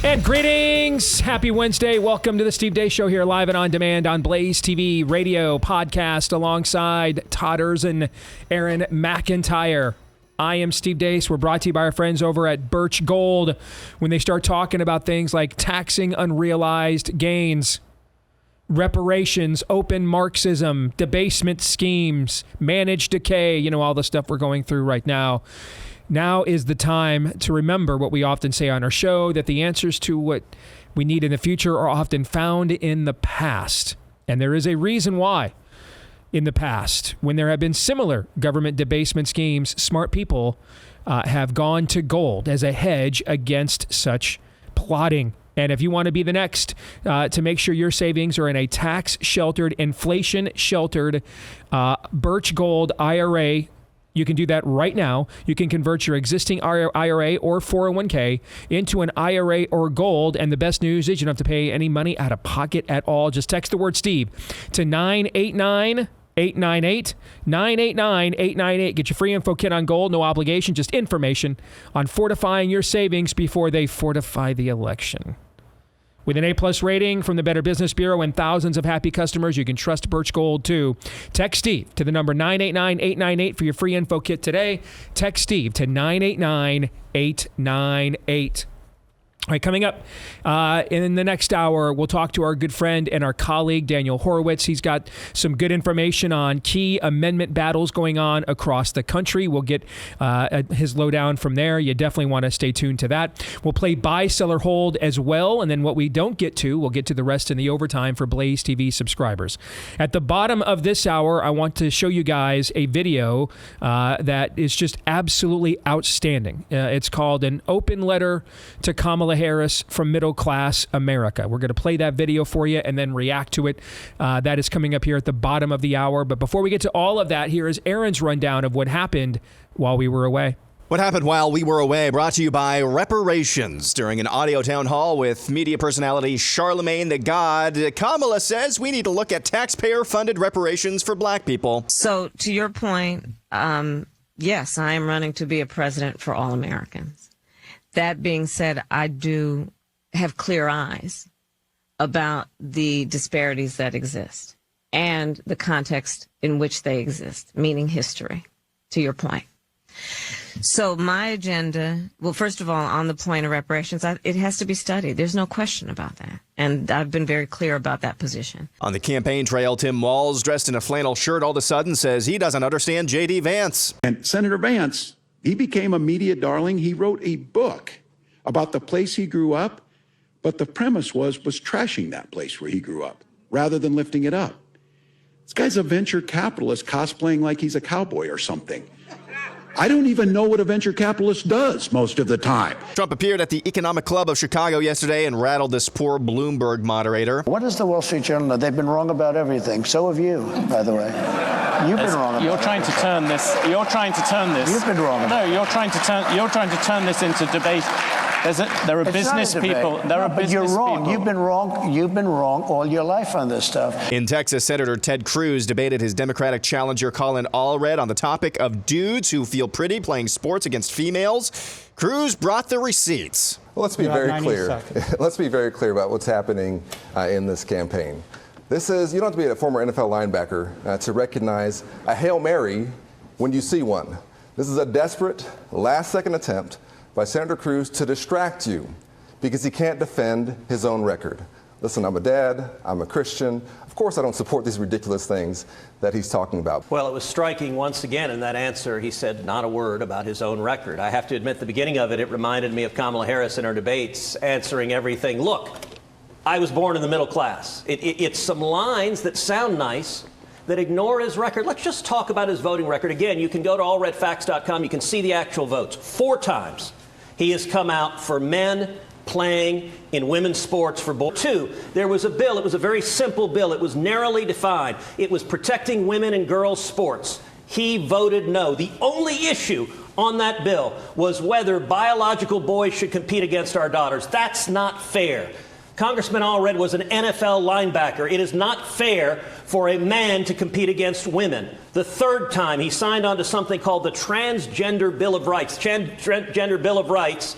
And greetings. Happy Wednesday. Welcome to the Steve Deace Show here live and on demand on Blaze TV, radio, podcast alongside Todders and Aaron McIntyre. I am Steve Deace. We're brought to you by our friends over at Birch Gold. When they start talking about things like taxing unrealized gains, reparations, open Marxism, debasement schemes, managed decay, you know, all the stuff we're going through right now. Now is the time to remember what we often say on our show, that the answers to what we need in the future are often found in the past. And there is a reason why in the past, when there have been similar government debasement schemes, smart people have gone to gold as a hedge against such plotting. And if you want to be the next to make sure your savings are in a tax-sheltered, inflation-sheltered Birch Gold IRA, you can do that right now. You can convert your existing IRA or 401k into an IRA or gold. And the best news is you don't have to pay any money out of pocket at all. Just text the word Steve to 989-898, 989-898. Get your free info kit on gold. No obligation, just information on fortifying your savings before they fortify the election. With an A-plus rating from the Better Business Bureau and thousands of happy customers, you can trust Birch Gold too. Text Steve to the number 989-898 for your free info kit today. Text Steve to 989-898. All right, coming up in the next hour, we'll talk to our good friend and our colleague, Daniel Horowitz. He's got some good information on key amendment battles going on across the country. We'll get his lowdown from there. You definitely want to stay tuned to that. We'll play buy, sell, or hold as well. And then what we don't get to, we'll get to the rest in the overtime for Blaze TV subscribers. At the bottom of this hour, I want to show you guys a video that is just absolutely outstanding. It's called An Open Letter to Kamala Harris from Middle Class America. We're going to play that video for you and then react to it. That is coming up here at the bottom of the hour. But before we get to all of that, here is Aaron's rundown of what happened while we were away. What happened while we were away, brought to you by Reparations. During an audio town hall with media personality Charlemagne the God, Kamala says we need to look at taxpayer-funded reparations for black people. So, to your point, yes, I am running to be a president for all Americans. That being said, I do have clear eyes about the disparities that exist and the context in which they exist, meaning history, to your point. So my agenda, well, first of all, on the point of reparations, it has to be studied. There's no question about that. And I've been very clear about that position. On the campaign trail, Tim Walz, dressed in a flannel shirt, all of a sudden says he doesn't understand J.D. Vance. And Senator Vance, he became a media darling. He wrote a book about the place he grew up, but the premise was trashing that place where he grew up rather than lifting it up. This guy's a venture capitalist cosplaying like he's a cowboy or something. I don't even know what a venture capitalist does most of the time. Trump appeared at the Economic Club of Chicago yesterday and rattled this poor Bloomberg moderator. What does the Wall Street Journal know? They've been wrong about everything. So have you, by the way. You've been wrong about You're trying to turn this. You're trying to turn this. You've been wrong about You're trying to turn this into debate. There are business people. There are business you're wrong. people. You've been wrong all your life on this stuff. In Texas, Senator Ted Cruz debated his Democratic challenger Colin Allred on the topic of dudes who feel pretty playing sports against females. Cruz brought the receipts. Well, let's be very clear. Let's be very clear about what's happening in this campaign. This is, you don't have to be a former NFL linebacker to recognize a Hail Mary when you see one. This is a desperate, last-second attempt by Senator Cruz to distract you because he can't defend his own record. Listen, I'm a dad, I'm a Christian. Of course I don't support these ridiculous things that he's talking about. Well, it was striking once again in that answer. He said not a word about his own record. I have to admit, the beginning of it reminded me of Kamala Harris in her debates answering everything. Look, I was born in the middle class. It's some lines that sound nice that ignore his record. Let's just talk about his voting record. Again, you can go to allredfacts.com. You can see the actual votes. 4 times. He has come out for men playing in women's sports for boys. 2, there was a bill. It was a very simple bill. It was narrowly defined. It was protecting women and girls' sports. He voted no. The only issue on that bill was whether biological boys should compete against our daughters. That's not fair. Congressman Allred was an NFL linebacker. It is not fair for a man to compete against women. The 3rd time he signed on to something called the Transgender Bill of Rights. Transgender Bill of Rights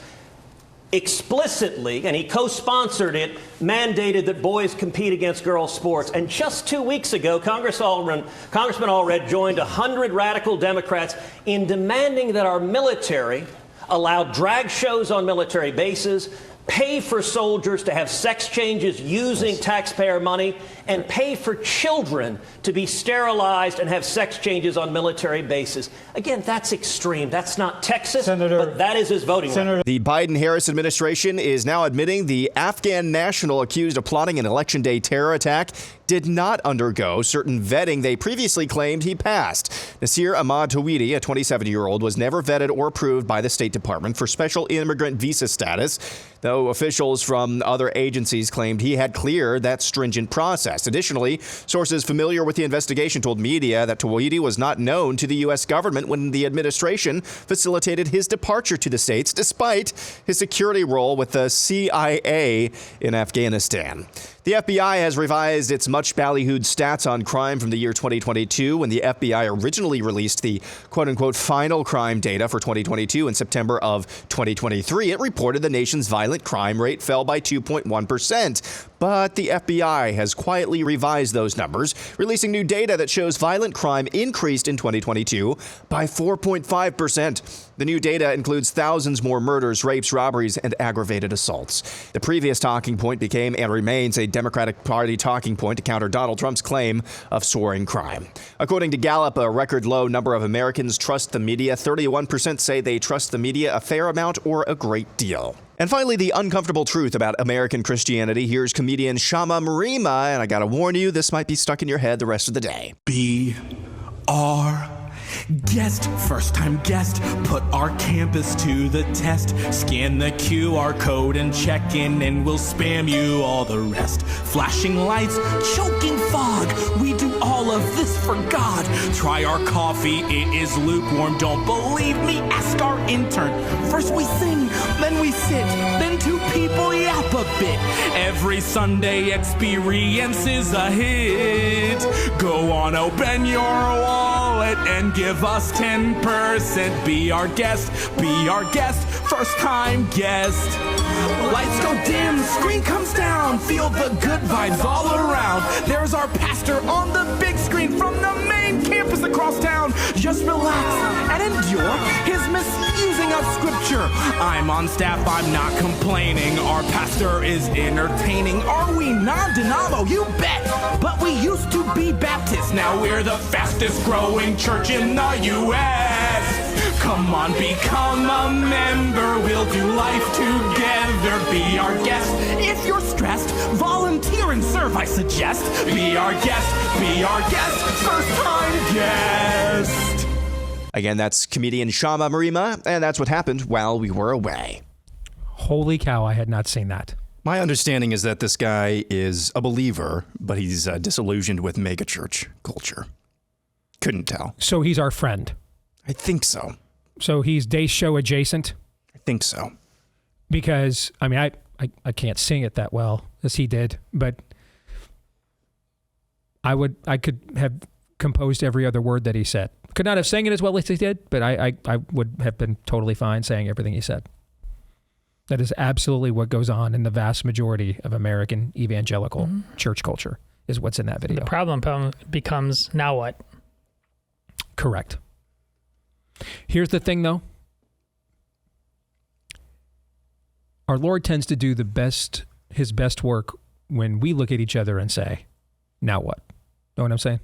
explicitly, and he co-sponsored it, mandated that boys compete against girls' sports. And just 2 weeks ago, Congressman Allred joined 100 radical Democrats in demanding that our military allow drag shows on military bases, pay for soldiers to have sex changes using taxpayer money, and pay for children to be sterilized and have sex changes on military bases. Again, that's extreme. That's not Texas, but that is his voting right. The Biden-Harris administration is now admitting the Afghan national accused of plotting an Election Day terror attack did not undergo certain vetting they previously claimed he passed. Nasir Ahmad Tawhidi, a 27-year-old, was never vetted or approved by the State Department for special immigrant visa status, though officials from other agencies claimed he had cleared that stringent process. Additionally, sources familiar with the investigation told media that Tawhidi was not known to the U.S. government when the administration facilitated his departure to the States, despite his security role with the CIA in Afghanistan. The FBI has revised its much ballyhooed stats on crime from the year 2022, when the FBI originally released the quote-unquote final crime data for 2022 in September of 2023. It reported the nation's violent crime rate fell by 2.1%. But the FBI has quietly revised those numbers, releasing new data that shows violent crime increased in 2022 by 4.5%. The new data includes thousands more murders, rapes, robberies, and aggravated assaults. The previous talking point became and remains a Democratic Party talking point to counter Donald Trump's claim of soaring crime. According to Gallup, a record low number of Americans trust the media. 31% say they trust the media a fair amount or a great deal. And finally, the uncomfortable truth about American Christianity. Here's comedian Shama Marima, and I gotta warn you, this might be stuck in your head the rest of the day. Be our guest, first time guest, put our campus to the test. Scan the QR code and check in, and we'll spam you all the rest. Flashing lights, choking fog, we do all of this for God. Try our coffee, it is lukewarm, don't believe me, ask our intern. First we sing, then we sit, then two people yap a bit. Every Sunday experience is a hit. Go on, open your wallet and give us 10%. Be our guest, first time guest. Lights go dim, screen comes down, feel the good vibes all around. There's our pastor on the big screen from the main campus across town. Just relax and endure his misusing of scripture. I'm on staff, I'm not complaining. Our pastor is entertaining. Are we non-denomo? You bet. But we used to be Baptist, now we're the fastest growing church in the U.S. Come on, become a member. We'll do life together. Be our guest. If you're stressed, volunteer and serve, I suggest. Be our guest, first time guest. Again, that's comedian Shama Marima, and that's what happened while we were away. Holy cow, I had not seen that. My understanding is that this guy is a believer, but he's disillusioned with megachurch culture. Couldn't tell. So he's our friend. I think so. So he's day show adjacent? I think so. Because, I mean, I can't sing it that well as he did, but I could have composed every other word that he said. Could not have sang it as well as he did, but I would have been totally fine saying everything he said. That is absolutely what goes on in the vast majority of American evangelical church culture, is what's in that video. The problem becomes, now what? Correct. Here's the thing, though. Our Lord tends to do his best work when we look at each other and say, now what? Know what I'm saying?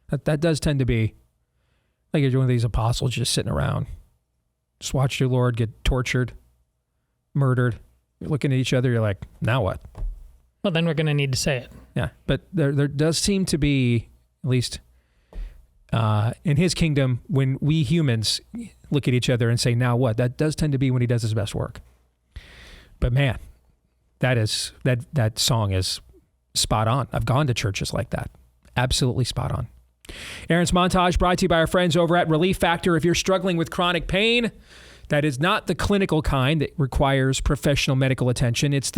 That does tend to be like you're one of these apostles just sitting around. Just watch your Lord get tortured, murdered. You're looking at each other, you're like, now what? Well, then we're going to need to say it. Yeah, but there does seem to be, at least in his kingdom, when we humans look at each other and say, now what? That does tend to be when he does his best work. But man, that song is spot on. I've gone to churches like that. Absolutely spot on. Aaron's Montage brought to you by our friends over at Relief Factor. If you're struggling with chronic pain, that is not the clinical kind that requires professional medical attention. It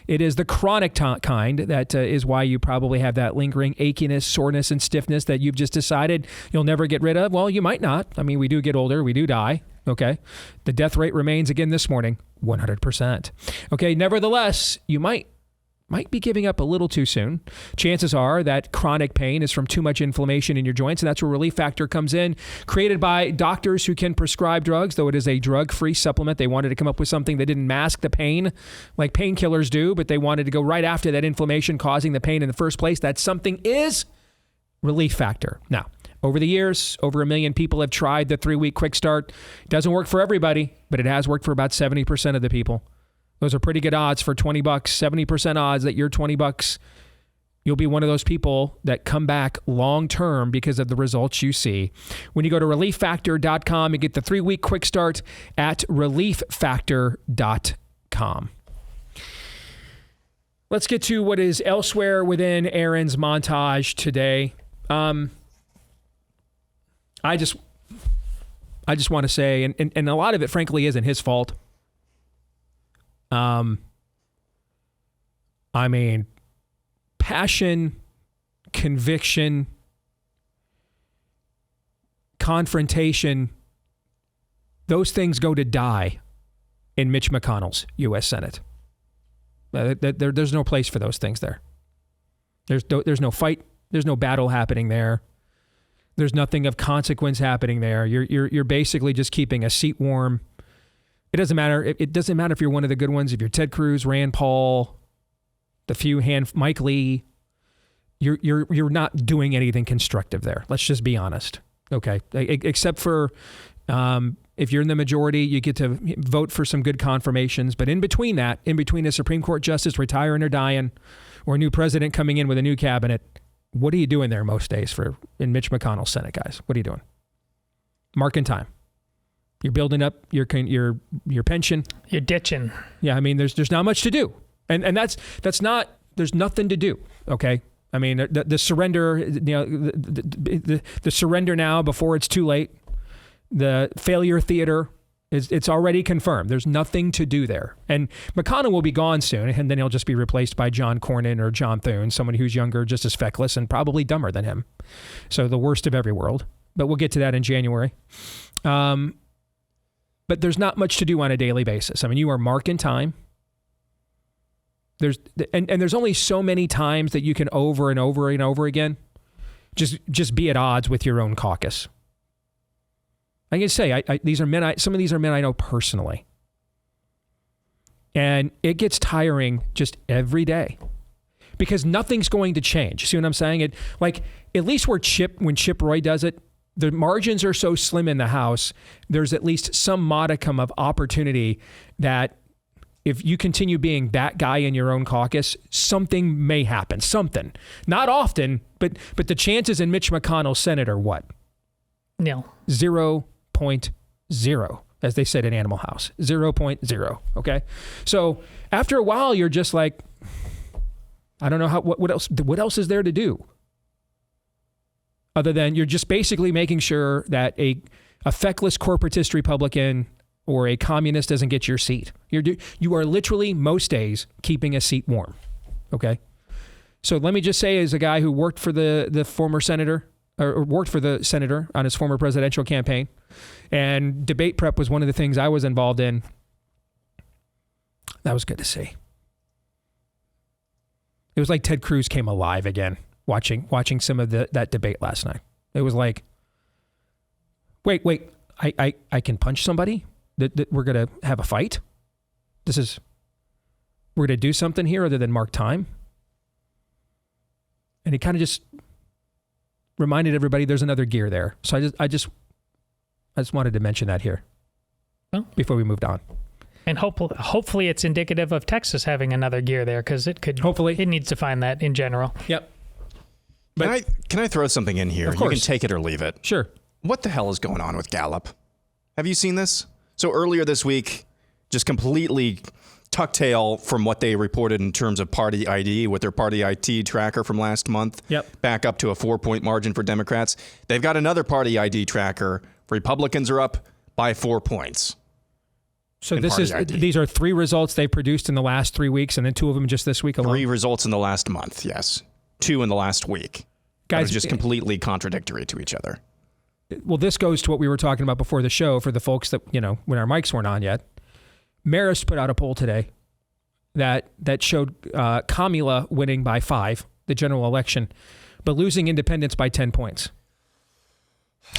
is the chronic kind that is why you probably have that lingering achiness, soreness, and stiffness that you've just decided you'll never get rid of. Well, you might not. I mean, we do get older. We do die. Okay. The death rate remains again this morning, 100%. Okay. Nevertheless, you might be giving up a little too soon. Chances are that chronic pain is from too much inflammation in your joints, and that's where Relief Factor comes in. Created by doctors who can prescribe drugs, though it is a drug-free supplement. They wanted to come up with something that didn't mask the pain like painkillers do, but they wanted to go right after that inflammation causing the pain in the first place. That something is Relief Factor. Now, over the years, over 1 million people have tried the 3-week quick start. It doesn't work for everybody, but it has worked for about 70% of the people. Those are pretty good odds for $20, 70% odds that you're $20. You'll be one of those people that come back long-term because of the results you see. When you go to relieffactor.com and get the 3-week quick start at relieffactor.com. Let's get to what is elsewhere within Aaron's montage today. I just want to say, and a lot of it, frankly, isn't his fault. I mean, passion, conviction, confrontation, those things go to die in Mitch McConnell's U.S. Senate. There's no place for those things there. There's no fight. There's no battle happening there. There's nothing of consequence happening there. You're basically just keeping a seat warm. It doesn't matter. It doesn't matter if you're one of the good ones. If you're Ted Cruz, Rand Paul, Mike Lee, you're not doing anything constructive there. Let's just be honest. Okay, except for if you're in the majority, you get to vote for some good confirmations. But in between a Supreme Court justice retiring or dying, or a new president coming in with a new cabinet, what are you doing there most days in Mitch McConnell's Senate, guys? What are you doing? Marking time. You're building up your pension. You're ditching. Yeah, I mean, there's not much to do, and that's not. There's nothing to do. Okay, I mean, the surrender. The surrender now before it's too late. The failure theater it's already confirmed. There's nothing to do there, and McConnell will be gone soon, and then he'll just be replaced by John Cornyn or John Thune, someone who's younger, just as feckless, and probably dumber than him. So the worst of every world. But we'll get to that in January. But there's not much to do on a daily basis. I mean, you are marking time. There's only so many times that you can over and over and over again just be at odds with your own caucus. I can say these are men. Some of these are men I know personally, and it gets tiring just every day because nothing's going to change. See what I'm saying? At least when Chip Roy does it. The margins are so slim in the House, there's at least some modicum of opportunity that if you continue being that guy in your own caucus, something may happen. Something. Not often, but the chances in Mitch McConnell's Senate are what? Nil. 0.0, as they said in Animal House. 0.0, okay? So after a while, you're just like, I don't know what else is there to do? Other than you're just basically making sure that a feckless corporatist Republican or a communist doesn't get your seat. You are literally most days keeping a seat warm. Okay. So let me just say, as a guy who worked for the former senator or worked for the senator on his former presidential campaign, and debate prep was one of the things I was involved in. That was good to see. It was like Ted Cruz came alive again. Watching some of that debate last night. It was like, wait, I can punch somebody? That we're going to have a fight? We're going to do something here other than mark time? And he kind of just reminded everybody there's another gear there. So I just wanted to mention that here before we moved on. And hopefully it's indicative of Texas having another gear there, because it needs to find that in general. Yep. Can I throw something in here? Of course. You can take it or leave it. Sure. What the hell is going on with Gallup? Have you seen this? So earlier this week, just completely tucktail from what they reported in terms of party ID with their party ID tracker from last month. Yep. Back up to a 4-point margin for Democrats. They've got another party ID tracker. Republicans are up by 4 points. So these are 3 results they produced in the last 3 weeks, and then 2 of them just this week alone? 3 results in the last month, yes. 2 in the last week. Guys, that are just completely contradictory to each other. well, this goes to what we were talking about before the show for the folks that, when our mics weren't on yet. Marist put out a poll today that showed Kamala winning by 5, the general election, but losing independents by 10 points.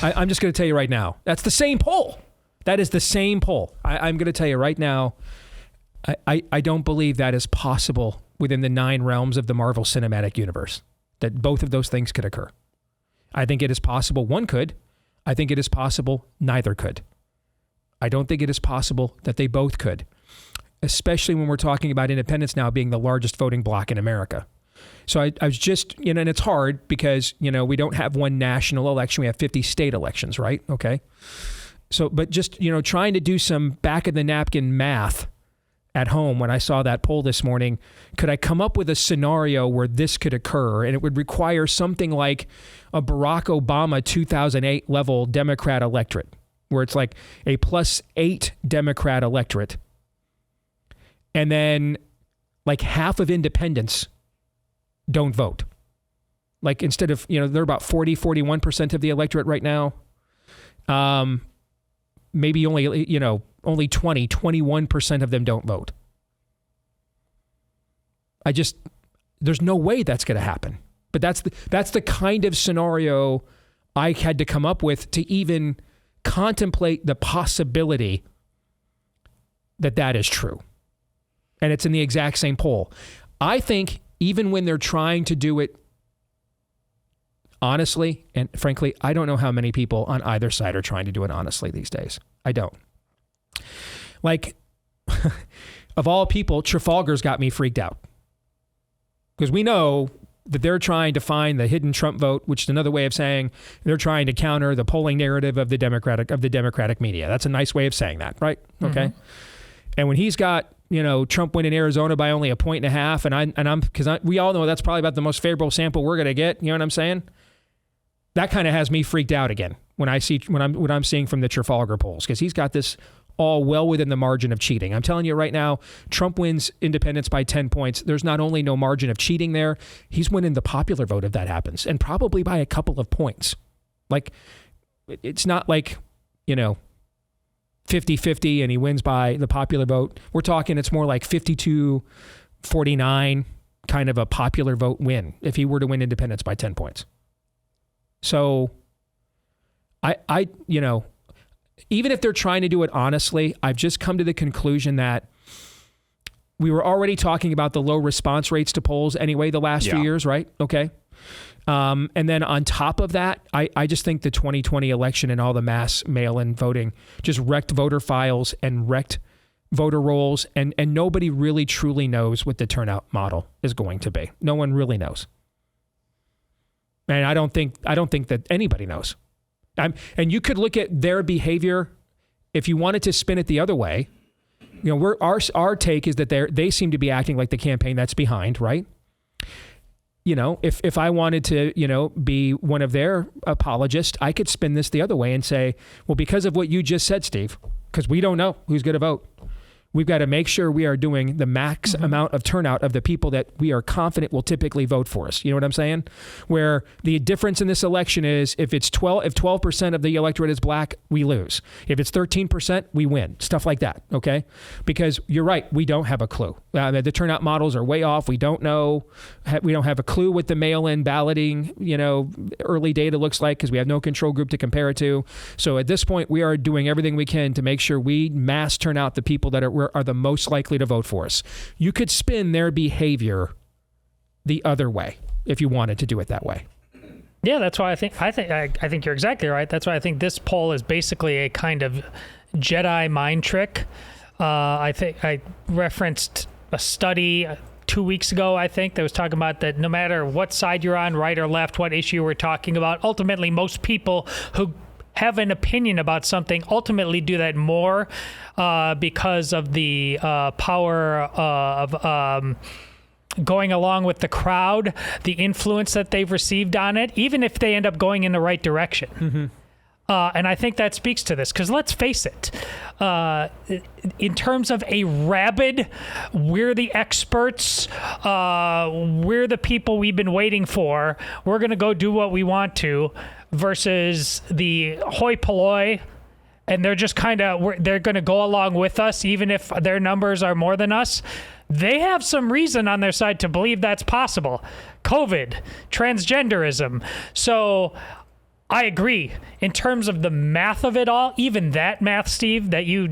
I'm just going to tell you right now, that's the same poll. That is the same poll. I'm going to tell you right now, I don't believe that is possible within the 9 realms of the Marvel Cinematic Universe, that both of those things could occur. I think it is possible one could. I think it is possible neither could. I don't think it is possible that they both could, especially when we're talking about independents now being the largest voting bloc in America. So I was just, and it's hard because, we don't have one national election. We have 50 state elections, right? Okay. So, but just, trying to do some back of the napkin math at home when I saw that poll this morning, could I come up with a scenario where this could occur? And it would require something like a Barack Obama 2008 level Democrat electorate, where it's like a +8 Democrat electorate. And then like half of independents don't vote. Like instead of, they're about 41% of the electorate right now. Maybe only 21% of them don't vote. There's no way that's going to happen. But that's the kind of scenario I had to come up with to even contemplate the possibility that is true. And it's in the exact same poll. I think even when they're trying to do it honestly, and frankly, I don't know how many people on either side are trying to do it honestly these days. I don't. Like, of all people, Trafalgar's got me freaked out. Because we know that they're trying to find the hidden Trump vote, which is another way of saying they're trying to counter the polling narrative of the Democratic media. That's a nice way of saying that, right? Okay. Mm-hmm. And when he's got, Trump winning Arizona by only 1.5 and we all know that's probably about the most favorable sample we're going to get. You know what I'm saying? That kind of has me freaked out again when I'm seeing from the Trafalgar polls, because he's got this all well within the margin of cheating. I'm telling you right now, Trump wins independents by 10 points. There's not only no margin of cheating there, he's winning the popular vote if that happens, and probably by a couple of points. Like, it's not like, 50-50 and he wins by the popular vote. We're talking it's more like 52-49 kind of a popular vote win if he were to win independents by 10 points. So I even if they're trying to do it honestly, I've just come to the conclusion that we were already talking about the low response rates to polls anyway the last few years, right? Okay. And then on top of that, I just think the 2020 election and all the mass mail-in voting just wrecked voter files and wrecked voter rolls, and nobody really truly knows what the turnout model is going to be. No one really knows. And I don't think that anybody knows. And you could look at their behavior if you wanted to spin it the other way. Our take is that they seem to be acting like the campaign that's behind, right? If I wanted to, be one of their apologists, I could spin this the other way and say, well, because of what you just said, Steve, because we don't know who's going to vote, we've got to make sure we are doing the max amount of turnout of the people that we are confident will typically vote for us. You know what I'm saying? Where the difference in this election is if 12% of the electorate is black, we lose. If it's 13%, we win. Stuff like that. Okay. Because you're right. We don't have a clue. The turnout models are way off. We don't know. We don't have a clue what the mail-in balloting, early data looks like because we have no control group to compare it to. So at this point, we are doing everything we can to make sure we mass turn out the people that are the most likely to vote for us. You could spin their behavior the other way if you wanted to do it that way. Yeah, that's why I think you're exactly right. That's why I think this poll is basically a kind of Jedi mind trick. I think I referenced a study 2 weeks ago, I think, that was talking about that no matter what side you're on, right or left, what issue we're talking about, ultimately most people who have an opinion about something ultimately do that more because of the power of going along with the crowd, the influence that they've received on it, even if they end up going in the right direction. Mm-hmm. And I think that speaks to this, because let's face it, in terms of a rabid, we're the experts, we're the people we've been waiting for, we're going to go do what we want to, versus the hoi polloi, and they're just they're going to go along with us even if their numbers are more than us. They have some reason on their side to believe that's possible. COVID, transgenderism. So I agree. In terms of the math of it all, even that math, Steve, that you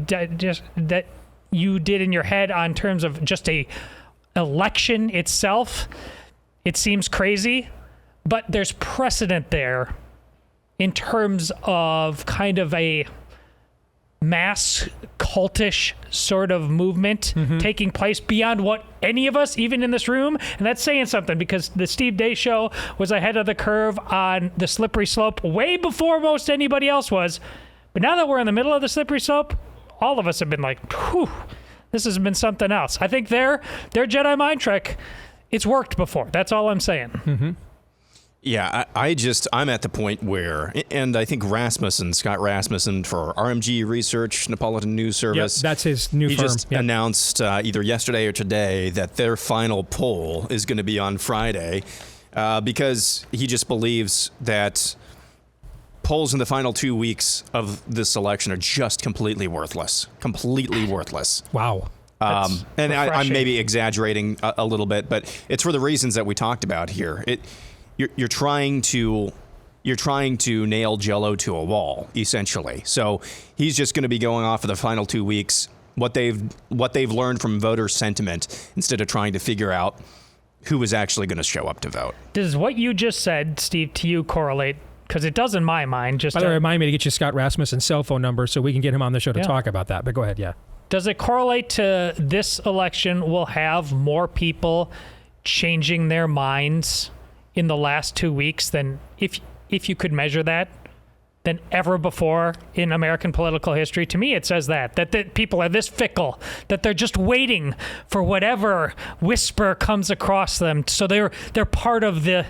did in your head on terms of just a election itself, it seems crazy, but there's precedent there in terms of kind of a mass cultish sort of movement taking place beyond what any of us, even in this room, and that's saying something, because the Steve Day Show was ahead of the curve on the slippery slope way before most anybody else was. But now that we're in the middle of the slippery slope, all of us have been like, whew, this has been something else. I think their Jedi mind trick, it's worked before. That's all I'm saying. Yeah, I'm at the point where, and I think Scott Rasmussen for RMG Research, Neapolitan News Service. Yep, that's his new firm. He just announced either yesterday or today that their final poll is going to be on Friday because he just believes that polls in the final 2 weeks of this election are just completely worthless. Completely worthless. Wow. And I'm maybe exaggerating a little bit, but it's for the reasons that we talked about here. You're trying to nail Jell-O to a wall, essentially. So he's just going to be going off of the final 2 weeks, what they've learned from voter sentiment, instead of trying to figure out who is actually going to show up to vote. Does what you just said, Steve, to you correlate? Because it does in my mind. Just by the way, remind me to get you Scott Rasmussen's cell phone number so we can get him on the show to talk about that. But go ahead, yeah. Does it correlate to this election will have more people changing their minds in the last 2 weeks than, if you could measure that, than ever before in American political history? To me, it says that people are this fickle, that they're just waiting for whatever whisper comes across them, so they're part of the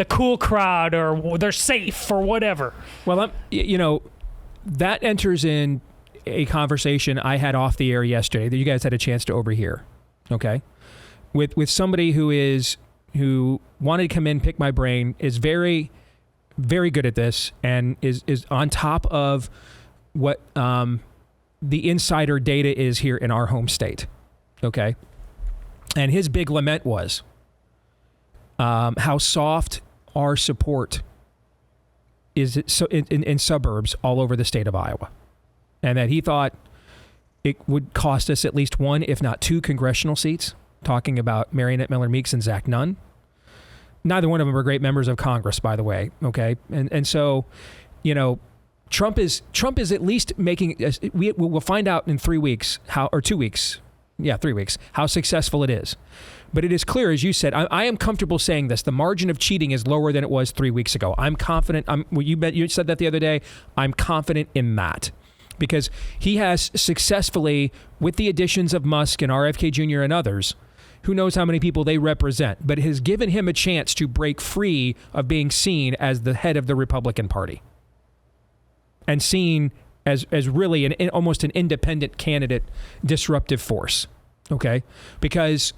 cool crowd, or they're safe or whatever. Well, that enters in a conversation I had off the air yesterday that you guys had a chance to overhear. Okay, with somebody who wanted to come in, pick my brain, is very, very good at this, and is on top of what the insider data is here in our home state. Okay. And his big lament was how soft our support is in suburbs all over the state of Iowa. And that he thought it would cost us at least one, if not two, congressional seats, talking about Mariannette Miller Meeks and Zach Nunn. Neither one of them are great members of Congress, by the way. Okay. And so, Trump is at least making, we'll find out in 3 weeks 3 weeks, how successful it is. But it is clear, as you said, I am comfortable saying this. The margin of cheating is lower than it was 3 weeks ago. I'm confident. You said that the other day. I'm confident in that. Because he has successfully, with the additions of Musk and RFK Jr. and others, who knows how many people they represent, but has given him a chance to break free of being seen as the head of the Republican Party and seen as really almost an independent candidate, disruptive force. Okay? Because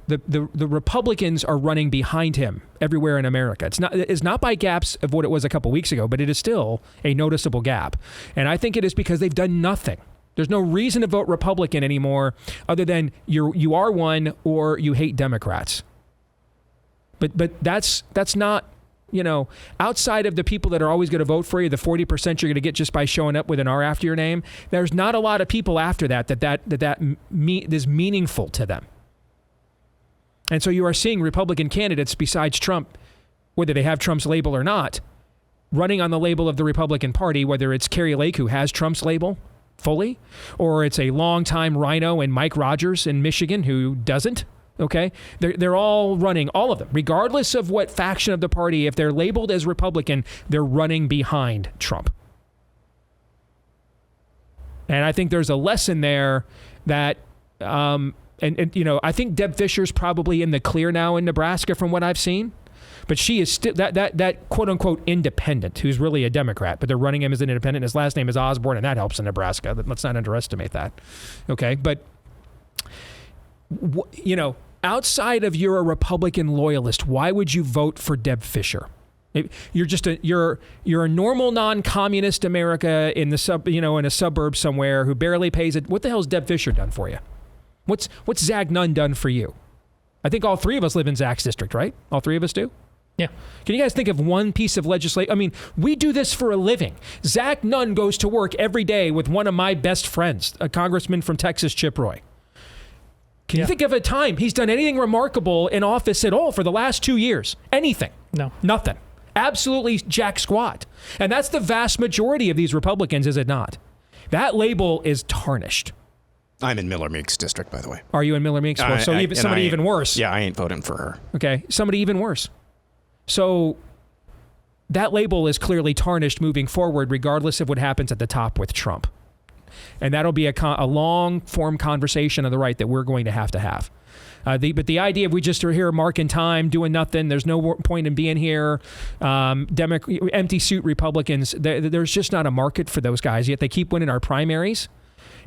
the Republicans are running behind him everywhere in America. It's not by gaps of what it was a couple weeks ago, but it is still a noticeable gap. And I think it is because they've done nothing. There's no reason to vote Republican anymore other than you are one or you hate Democrats. But that's not, outside of the people that are always going to vote for you, the 40% you're going to get just by showing up with an R after your name, there's not a lot of people after that is meaningful to them. And so you are seeing Republican candidates besides Trump, whether they have Trump's label or not, running on the label of the Republican Party, whether it's Kari Lake, who has Trump's label fully, or it's a longtime rhino and Mike Rogers in Michigan who doesn't. Okay, they're all running, all of them, regardless of what faction of the party. If they're labeled as Republican, they're running behind Trump. And I think there's a lesson there that, I think Deb Fischer's probably in the clear now in Nebraska from what I've seen. But she is still that quote unquote independent, who's really a Democrat, but they're running him as an independent. His last name is Osborne, and that helps in Nebraska. Let's not underestimate that. Okay, but outside of you're a Republican loyalist, why would you vote for Deb Fischer? You're a normal non-communist America in a suburb somewhere who barely pays it. What the hell's Deb Fischer done for you? What's Zach Nunn done for you? I think all three of us live in Zach's district, right? All three of us do? Yeah. Can you guys think of one piece of legislation? I mean, we do this for a living. Zach Nunn goes to work every day with one of my best friends, a congressman from Texas, Chip Roy. Can you think of a time he's done anything remarkable in office at all for the last 2 years? Anything? No. Nothing. Absolutely jack squat. And that's the vast majority of these Republicans, is it not? That label is tarnished. I'm in Miller Meek's district, by the way. Are you in Miller Meek's? Well, somebody even worse. Yeah, I ain't voting for her. Okay, somebody even worse. So that label is clearly tarnished moving forward, regardless of what happens at the top with Trump. And that'll be a long-form conversation on the right that we're going to have. But the idea of we just are here marking time, doing nothing, there's no point in being here, empty suit Republicans, there's just not a market for those guys, yet they keep winning our primaries.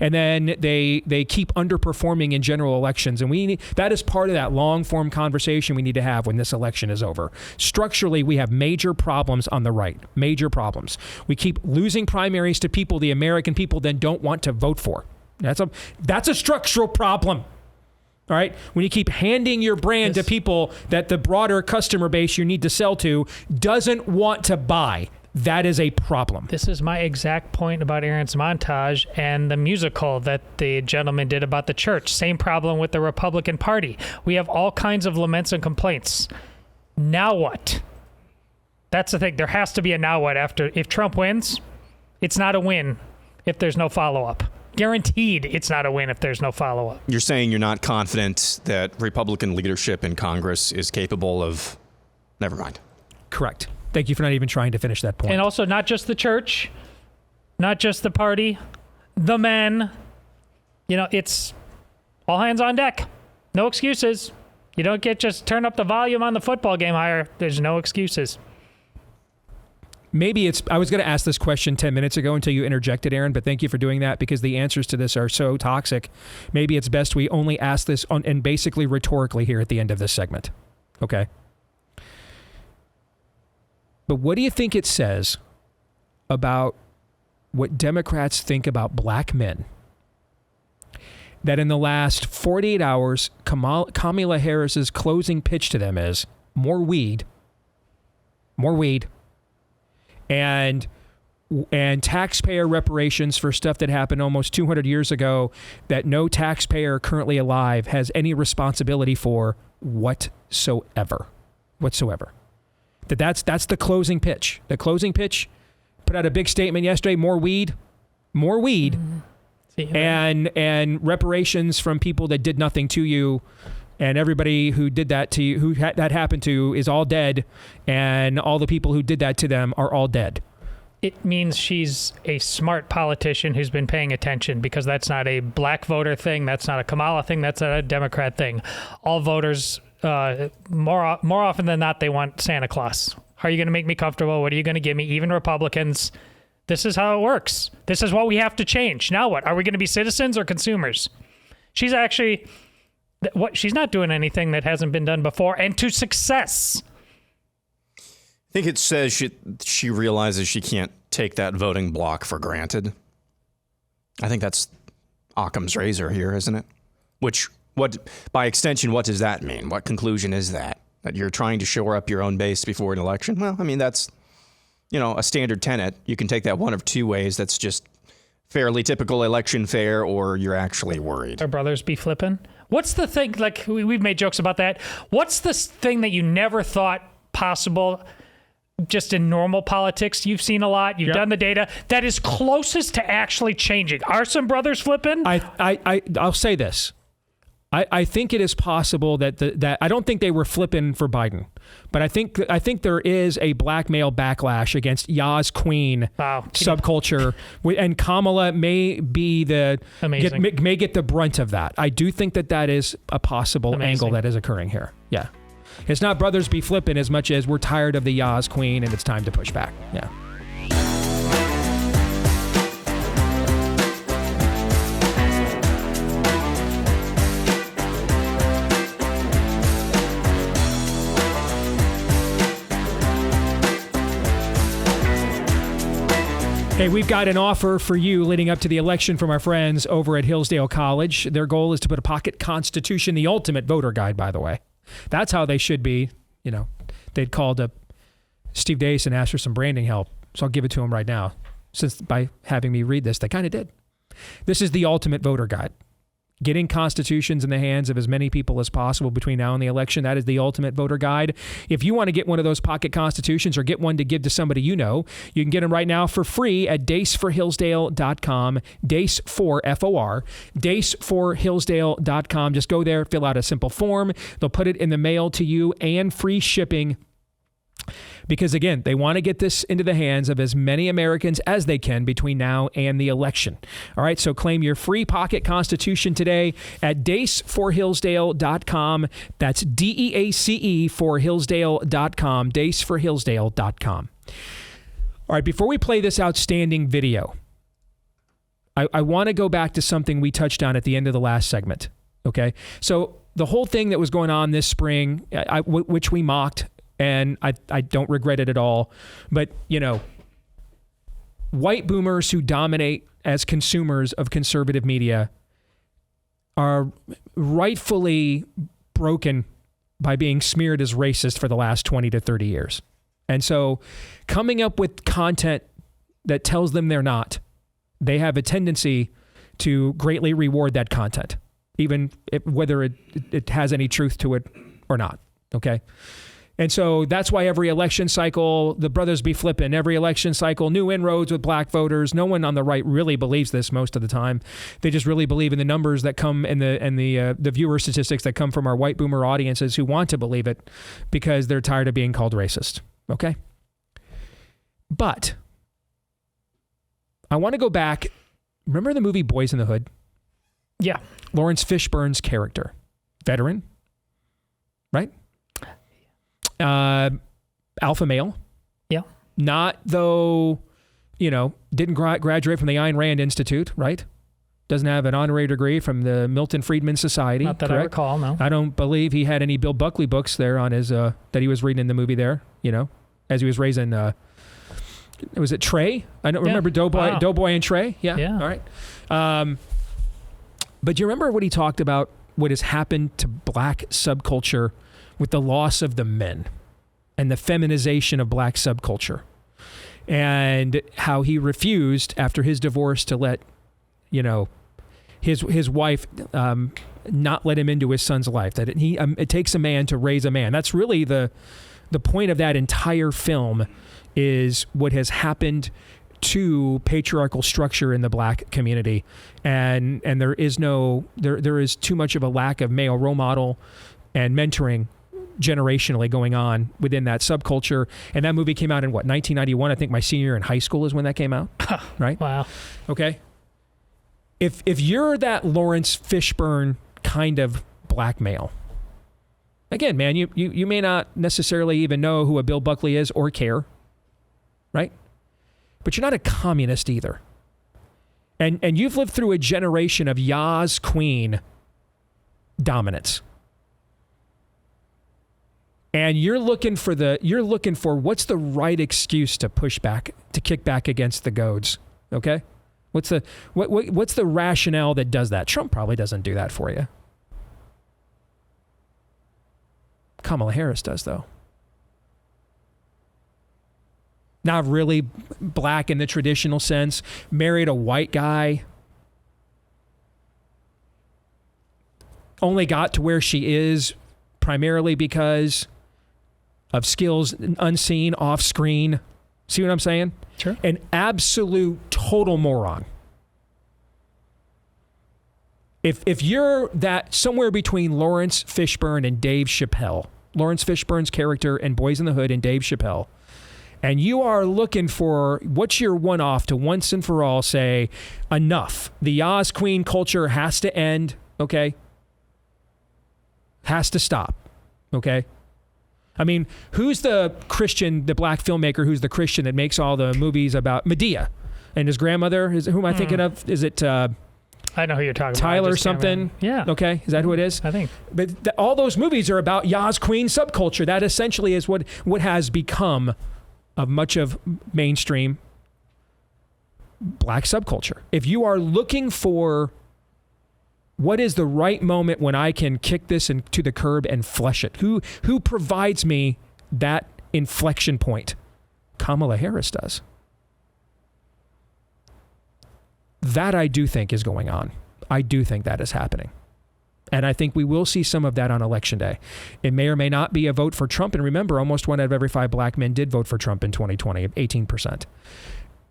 And then they keep underperforming in general elections. And that is part of that long-form conversation we need to have when this election is over. Structurally, we have major problems on the right. Major problems. We keep losing primaries to people the American people then don't want to vote for. That's a structural problem. All right? When you keep handing your brand to people that the broader customer base you need to sell to doesn't want to buy. That is a problem. This is my exact point about Aaron's montage and the musical that the gentleman did about the church. Same problem with the Republican Party. We have all kinds of laments and complaints. Now what? That's the thing. There has to be a now what after. If Trump wins, it's not a win if there's no follow-up. Guaranteed it's not a win if there's no follow-up. You're saying you're not confident that Republican leadership in Congress is capable of... Never mind. Correct. Thank you for not even trying to finish that point. And also not just the church, not just the party, the men. It's all hands on deck. No excuses. You don't just turn up the volume on the football game higher. There's no excuses. Maybe I was going to ask this question 10 minutes ago until you interjected, Aaron, but thank you for doing that because the answers to this are so toxic. Maybe it's best we only ask this and basically rhetorically here at the end of this segment. Okay? But what do you think it says about what Democrats think about black men? That in the last 48 hours, Kamala Harris's closing pitch to them is more weed, and taxpayer reparations for stuff that happened almost 200 years ago that no taxpayer currently alive has any responsibility for whatsoever. That's the closing pitch. The closing pitch put out a big statement yesterday, more weed, and reparations from people that did nothing to you, and everybody who did that to you, that happened to, is all dead, and all the people who did that to them are all dead. It means she's a smart politician who's been paying attention because that's not a black voter thing, that's not a Kamala thing, that's not a Democrat thing. All voters... more often than not, they want Santa Claus. How are you going to make me comfortable? What are you going to give me? Even Republicans. This is how it works. This is what we have to change. Now what? Are we going to be citizens or consumers? She's actually... She's not doing anything that hasn't been done before and to success. I think it says she realizes she can't take that voting block for granted. I think that's Occam's razor here, isn't it? By extension, what does that mean? What conclusion is that? That you're trying to shore up your own base before an election? Well, I mean, that's, a standard tenet. You can take that one of two ways. That's just fairly typical election fare, or you're actually worried. Our brothers be flipping. What's the thing, like we've made jokes about that. What's this thing that you never thought possible just in normal politics? You've seen a lot. You've done the data. That is closest to actually changing. Are some brothers flipping? I'll say this. I think it is possible that I don't think they were flipping for Biden, but I think there is a black male backlash against Yas Queen subculture, and Kamala may be may get the brunt of that. I do think that is a possible angle that is occurring here. Yeah, it's not brothers be flipping as much as we're tired of the Yas Queen and it's time to push back. Yeah. Hey, we've got an offer for you leading up to the election from our friends over at Hillsdale College. Their goal is to put a pocket constitution, the ultimate voter guide, by the way. That's how they should be. You know, they'd called up Steve Deace and asked for some branding help. So I'll give it to him right now. Since by having me read this, they kind of did. This is the ultimate voter guide. Getting constitutions in the hands of as many people as possible between now and the election. That is the ultimate voter guide. If you want to get one of those pocket constitutions or get one to give to somebody you know, you can get them right now for free at daceforhillsdale.com. Dace for F-O-R. Daceforhillsdale.com. Just go there, fill out a simple form. They'll put it in the mail to you and free shipping. Because, again, they want to get this into the hands of as many Americans as they can between now and the election. All right, so claim your free pocket constitution today at daceforhillsdale.com. That's DEACE for Hillsdale.com, daceforhillsdale.com. All right, before we play this outstanding video, I want to go back to something we touched on at the end of the last segment, okay? So the whole thing that was going on this spring, which we mocked, and I don't regret it at all. But, you know, white boomers who dominate as consumers of conservative media are rightfully broken by being smeared as racist for the last 20 to 30 years. And so coming up with content that tells them they're not, they have a tendency to greatly reward that content, even whether it has any truth to it or not. Okay? And so that's why every election cycle, the brothers be flipping. Every election cycle, new inroads with black voters. No one on the right really believes this most of the time. They just really believe in the numbers that come and the viewer statistics that come from our white boomer audiences who want to believe it because they're tired of being called racist. Okay? But I want to go back. Remember the movie Boys in the Hood? Yeah. Lawrence Fishburne's character. Veteran, right? Alpha male. Yeah. Not though, you know, didn't graduate from the Ayn Rand Institute, right? Doesn't have an honorary degree from the Milton Friedman Society. Not that correct? I recall, no. I don't believe he had any Bill Buckley books there on his, that he was reading in the movie there, you know, as he was raising, was it Trey? I don't remember Doughboy and Trey. Yeah. All right. But do you remember what he talked about, what has happened to black subculture with the loss of the men and the feminization of black subculture, and how he refused after his divorce to let, you know, his wife not let him into his son's life, that it takes a man to raise a man. That's really the point of that entire film, is what has happened to patriarchal structure in the black community. And there is there is too much of a lack of male role model and mentoring generationally going on within that subculture. And that movie came out in 1991? I think my senior year in high school is when that came out. Right? Wow. Okay. If you're that Lawrence Fishburne kind of black male, again, man, you may not necessarily even know who a Bill Buckley is or care, right? But you're not a communist either. And you've lived through a generation of Yas Queen dominance. And you're looking for what's the right excuse to push back, to kick back against the goads, okay? What's the rationale that does that? Trump probably doesn't do that for you. Kamala Harris does, though. Not really black in the traditional sense. Married a white guy. Only got to where she is primarily because of skills unseen off screen. See what I'm saying? Sure. An absolute total moron. If you're that somewhere between Lawrence Fishburne and Dave Chappelle, Lawrence Fishburne's character in Boys in the Hood and Dave Chappelle, and you are looking for what's your one-off to once and for all say, enough. The Yas Queen culture has to end, okay? Has to stop, okay? I mean, who's the Christian, the black filmmaker who's the Christian that makes all the movies about Medea and his grandmother? Who am I thinking of? Is it... I know who you're talking Tyler about. something? Yeah. Okay. Is that who it is? I think. But all those movies are about Yas Queen subculture. That essentially is what has become of much of mainstream black subculture. If you are looking for what is the right moment when I can kick this to the curb and flush it, who provides me that inflection point? Kamala Harris does. That I do think is going on. I do think that is happening. And I think we will see some of that on Election Day. It may or may not be a vote for Trump. And remember, almost 1 out of every 5 black men did vote for Trump in 2020, 18%.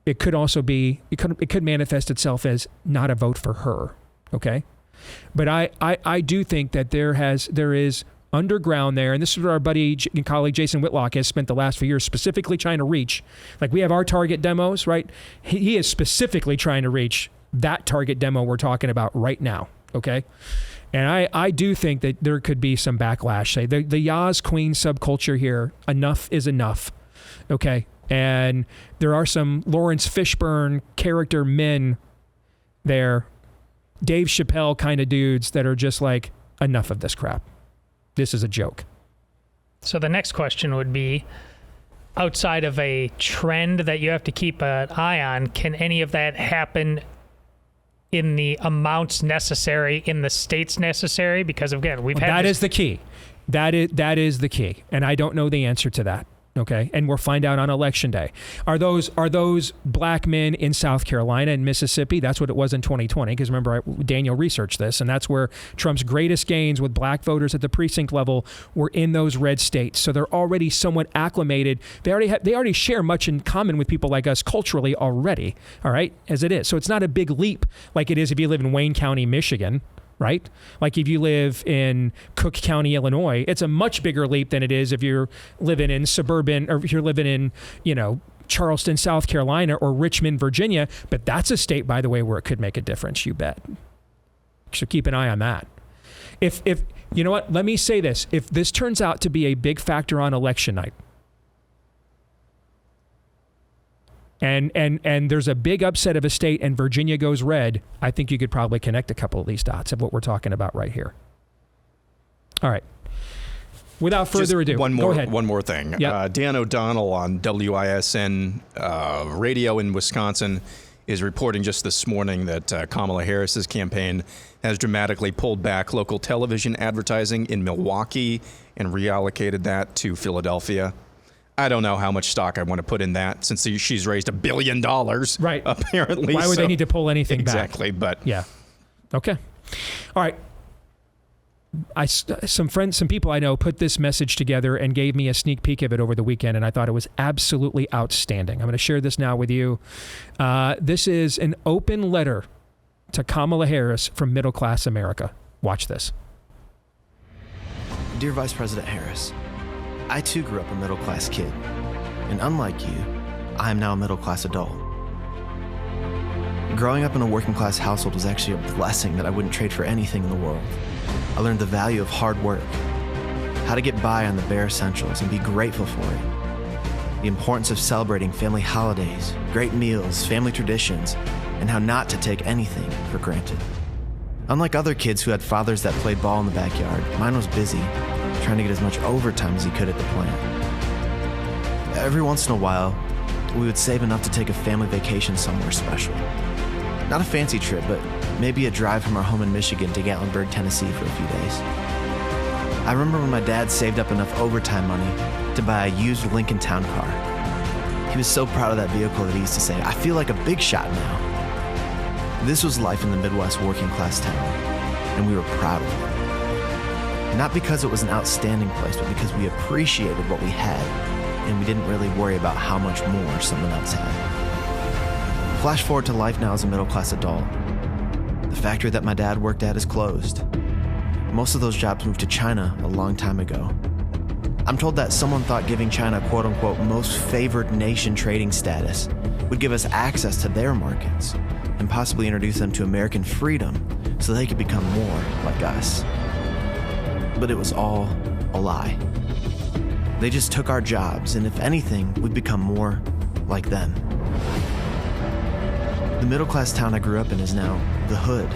It could also be, it could manifest itself as not a vote for her, okay? But I do think that there is underground there, and this is what our buddy and colleague Jason Whitlock has spent the last few years specifically trying to reach. Like, we have our target demos, right? He is specifically trying to reach that target demo we're talking about right now, okay? And I do think that there could be some backlash. Say the Yaz Queen subculture here, enough is enough, okay? And there are some Lawrence Fishburne character men there, Dave Chappelle kind of dudes that are just like, enough of this crap. This is a joke. So the next question would be, outside of a trend that you have to keep an eye on, can any of that happen in the amounts necessary, in the states necessary? Because again, that is the key. That is the key. And I don't know the answer to that. Okay. And we'll find out on Election Day. Are those black men in South Carolina and Mississippi? That's what it was in 2020. Because remember, Daniel researched this, and that's where Trump's greatest gains with black voters at the precinct level were in those red states. So they're already somewhat acclimated. They already share much in common with people like us culturally already. All right, as it is. So it's not a big leap like it is if you live in Wayne County, Michigan. Right? Like if you live in Cook County, Illinois, it's a much bigger leap than it is if you're living in suburban, or if you're living in, Charleston, South Carolina, or Richmond, Virginia. But that's a state, by the way, where it could make a difference, you bet. So keep an eye on that. If you know what, let me say this. If this turns out to be a big factor on election night, and there's a big upset of a state and Virginia goes red, I think you could probably connect a couple of these dots of what we're talking about right here. All right. Without further ado, go ahead. One more thing. Yep. Dan O'Donnell on WISN radio in Wisconsin is reporting just this morning that Kamala Harris's campaign has dramatically pulled back local television advertising in Milwaukee and reallocated that to Philadelphia. I don't know how much stock I want to put in that, since she's raised $1 billion, right? Apparently, why would they need to pull anything back? Exactly, but yeah, okay, all right. Some people I know put this message together and gave me a sneak peek of it over the weekend, and I thought it was absolutely outstanding. I'm going to share this now with you. This is an open letter to Kamala Harris from middle class America. Watch this. Dear Vice President Harris, I too grew up a middle-class kid, and unlike you, I am now a middle-class adult. Growing up in a working-class household was actually a blessing that I wouldn't trade for anything in the world. I learned the value of hard work, how to get by on the bare essentials and be grateful for it, the importance of celebrating family holidays, great meals, family traditions, and how not to take anything for granted. Unlike other kids who had fathers that played ball in the backyard, mine was busy, trying to get as much overtime as he could at the plant. Every once in a while, we would save enough to take a family vacation somewhere special. Not a fancy trip, but maybe a drive from our home in Michigan to Gatlinburg, Tennessee for a few days. I remember when my dad saved up enough overtime money to buy a used Lincoln Town Car. He was so proud of that vehicle that he used to say, "I feel like a big shot now." This was life in the Midwest working class town, and we were proud of it. Not because it was an outstanding place, but because we appreciated what we had, and we didn't really worry about how much more someone else had. Flash forward to life now as a middle-class adult. The factory that my dad worked at is closed. Most of those jobs moved to China a long time ago. I'm told that someone thought giving China quote-unquote most favored nation trading status would give us access to their markets and possibly introduce them to American freedom so they could become more like us. But it was all a lie. They just took our jobs, and if anything, we'd become more like them. The middle-class town I grew up in is now the hood.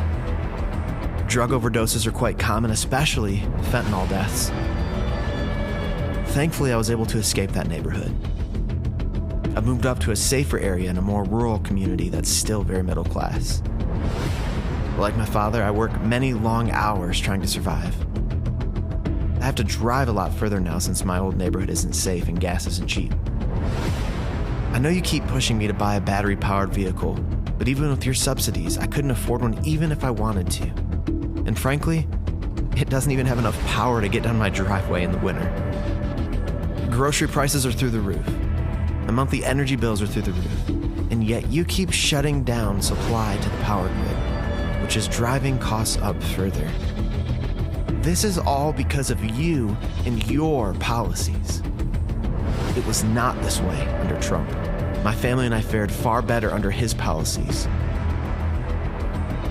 Drug overdoses are quite common, especially fentanyl deaths. Thankfully, I was able to escape that neighborhood. I've moved up to a safer area in a more rural community that's still very middle class. But like my father, I work many long hours trying to survive. I have to drive a lot further now since my old neighborhood isn't safe and gas isn't cheap. I know you keep pushing me to buy a battery-powered vehicle, but even with your subsidies, I couldn't afford one even if I wanted to. And frankly, it doesn't even have enough power to get down my driveway in the winter. Grocery prices are through the roof. My monthly energy bills are through the roof. And yet you keep shutting down supply to the power grid, which is driving costs up further. This is all because of you and your policies. It was not this way under Trump. My family and I fared far better under his policies.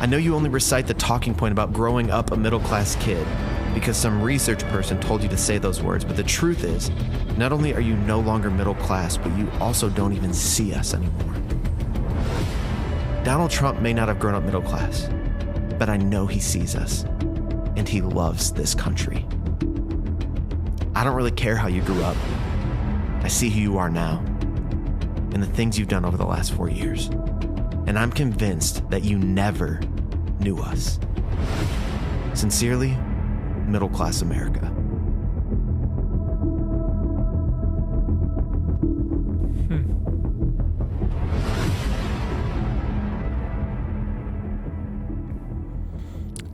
I know you only recite the talking point about growing up a middle-class kid because some research person told you to say those words, but the truth is, not only are you no longer middle class, but you also don't even see us anymore. Donald Trump may not have grown up middle class, but I know he sees us, and he loves this country. I don't really care how you grew up. I see who you are now, and the things you've done over the last 4 years. And I'm convinced that you never knew us. Sincerely, middle class America.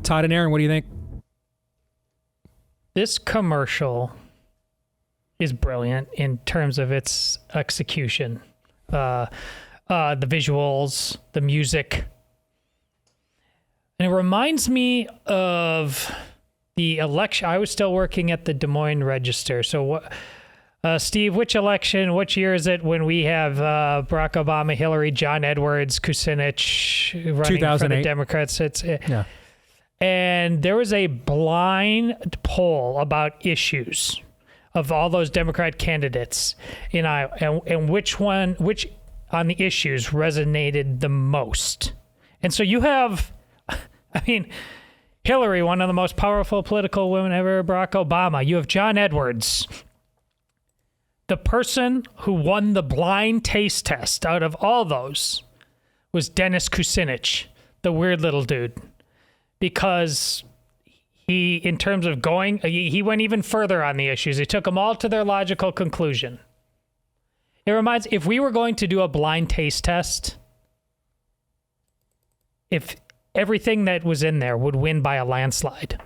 Todd and Aaron, what do you think? This commercial is brilliant in terms of its execution. The visuals, the music. And it reminds me of the election. I was still working at the Des Moines Register. So, Steve, which year is it when we have Barack Obama, Hillary, John Edwards, Kucinich running for the Democrats? Yeah. And there was a blind poll about issues of all those Democrat candidates in Iowa, and which on the issues resonated the most. And so you have, Hillary, one of the most powerful political women ever, Barack Obama. You have John Edwards. The person who won the blind taste test out of all those was Dennis Kucinich, the weird little dude. Because he, in terms of he went even further on the issues. He took them all to their logical conclusion. It reminds, if we were going to do a blind taste test, if everything that was in there would win by a landslide.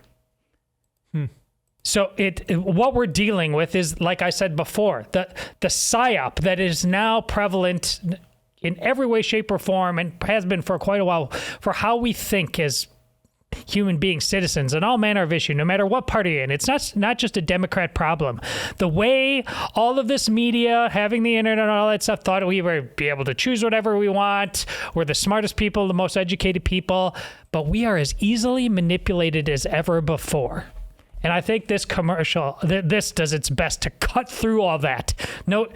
So what we're dealing with is, like I said before, the psyop that is now prevalent in every way, shape, or form, and has been for quite a while, for how we think as human beings, citizens, and all manner of issue, no matter what party you're in. It's not just a Democrat problem. The way all of this media, having the internet and all that stuff, thought we would be able to choose whatever we want. We're the smartest people, the most educated people, but we are as easily manipulated as ever before. And I think this commercial, this does its best to cut through all that. No,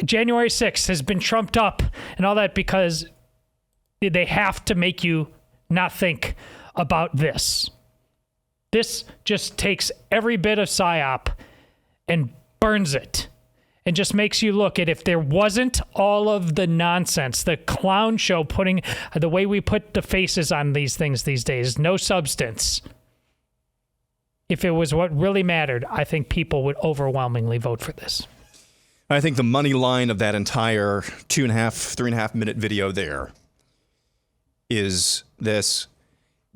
January 6th has been trumped up and all that because they have to make you not think about this. This just takes every bit of psyop and burns it and just makes you look at, if there wasn't all of the nonsense, the clown show, putting the way we put the faces on these things these days, no substance. If it was what really mattered, I think people would overwhelmingly vote for this. I think the money line of that entire 3.5 minute video there is this: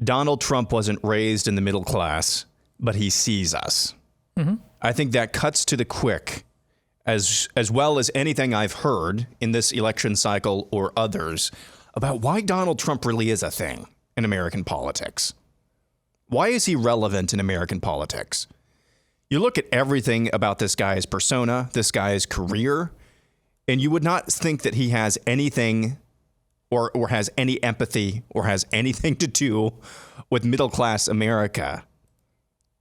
Donald Trump wasn't raised in the middle class, but he sees us. Mm-hmm. I think that cuts to the quick, as well as anything I've heard in this election cycle or others, about why Donald Trump really is a thing in American politics. Why is he relevant in American politics? You look at everything about this guy's persona, this guy's career, and you would not think that he has anything or has any empathy or has anything to do with middle-class America.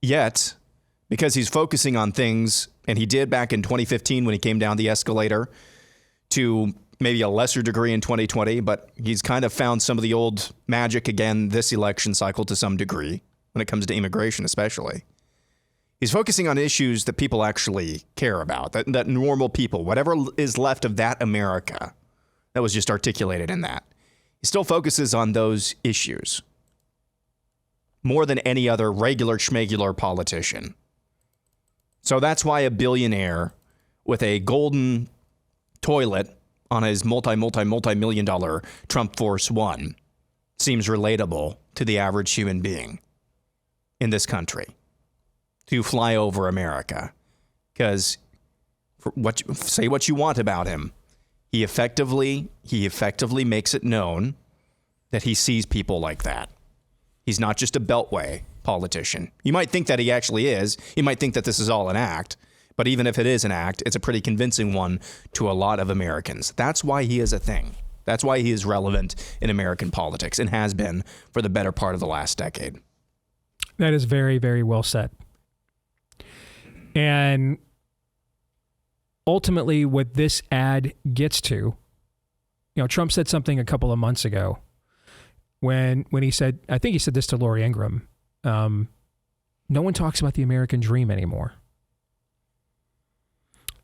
Yet, because he's focusing on things, and he did back in 2015 when he came down the escalator, to maybe a lesser degree in 2020, but he's kind of found some of the old magic again this election cycle to some degree, when it comes to immigration especially. He's focusing on issues that people actually care about, that normal people, whatever is left of that America that was just articulated in that. He still focuses on those issues more than any other regular schmegular politician. So that's why a billionaire with a golden toilet on his multi-million dollar Trump Force One seems relatable to the average human being in this country to fly over America. Because say what you want about him, he effectively makes it known that he sees people like that. He's not just a beltway politician. You might think that he actually is. You might think that this is all an act. But even if it is an act, it's a pretty convincing one to a lot of Americans. That's why he is a thing. That's why he is relevant in American politics and has been for the better part of the last decade. That is very, very well said. And ultimately, what this ad gets to, Trump said something a couple of months ago when he said, I think he said this to Lori Ingram, no one talks about the American dream anymore.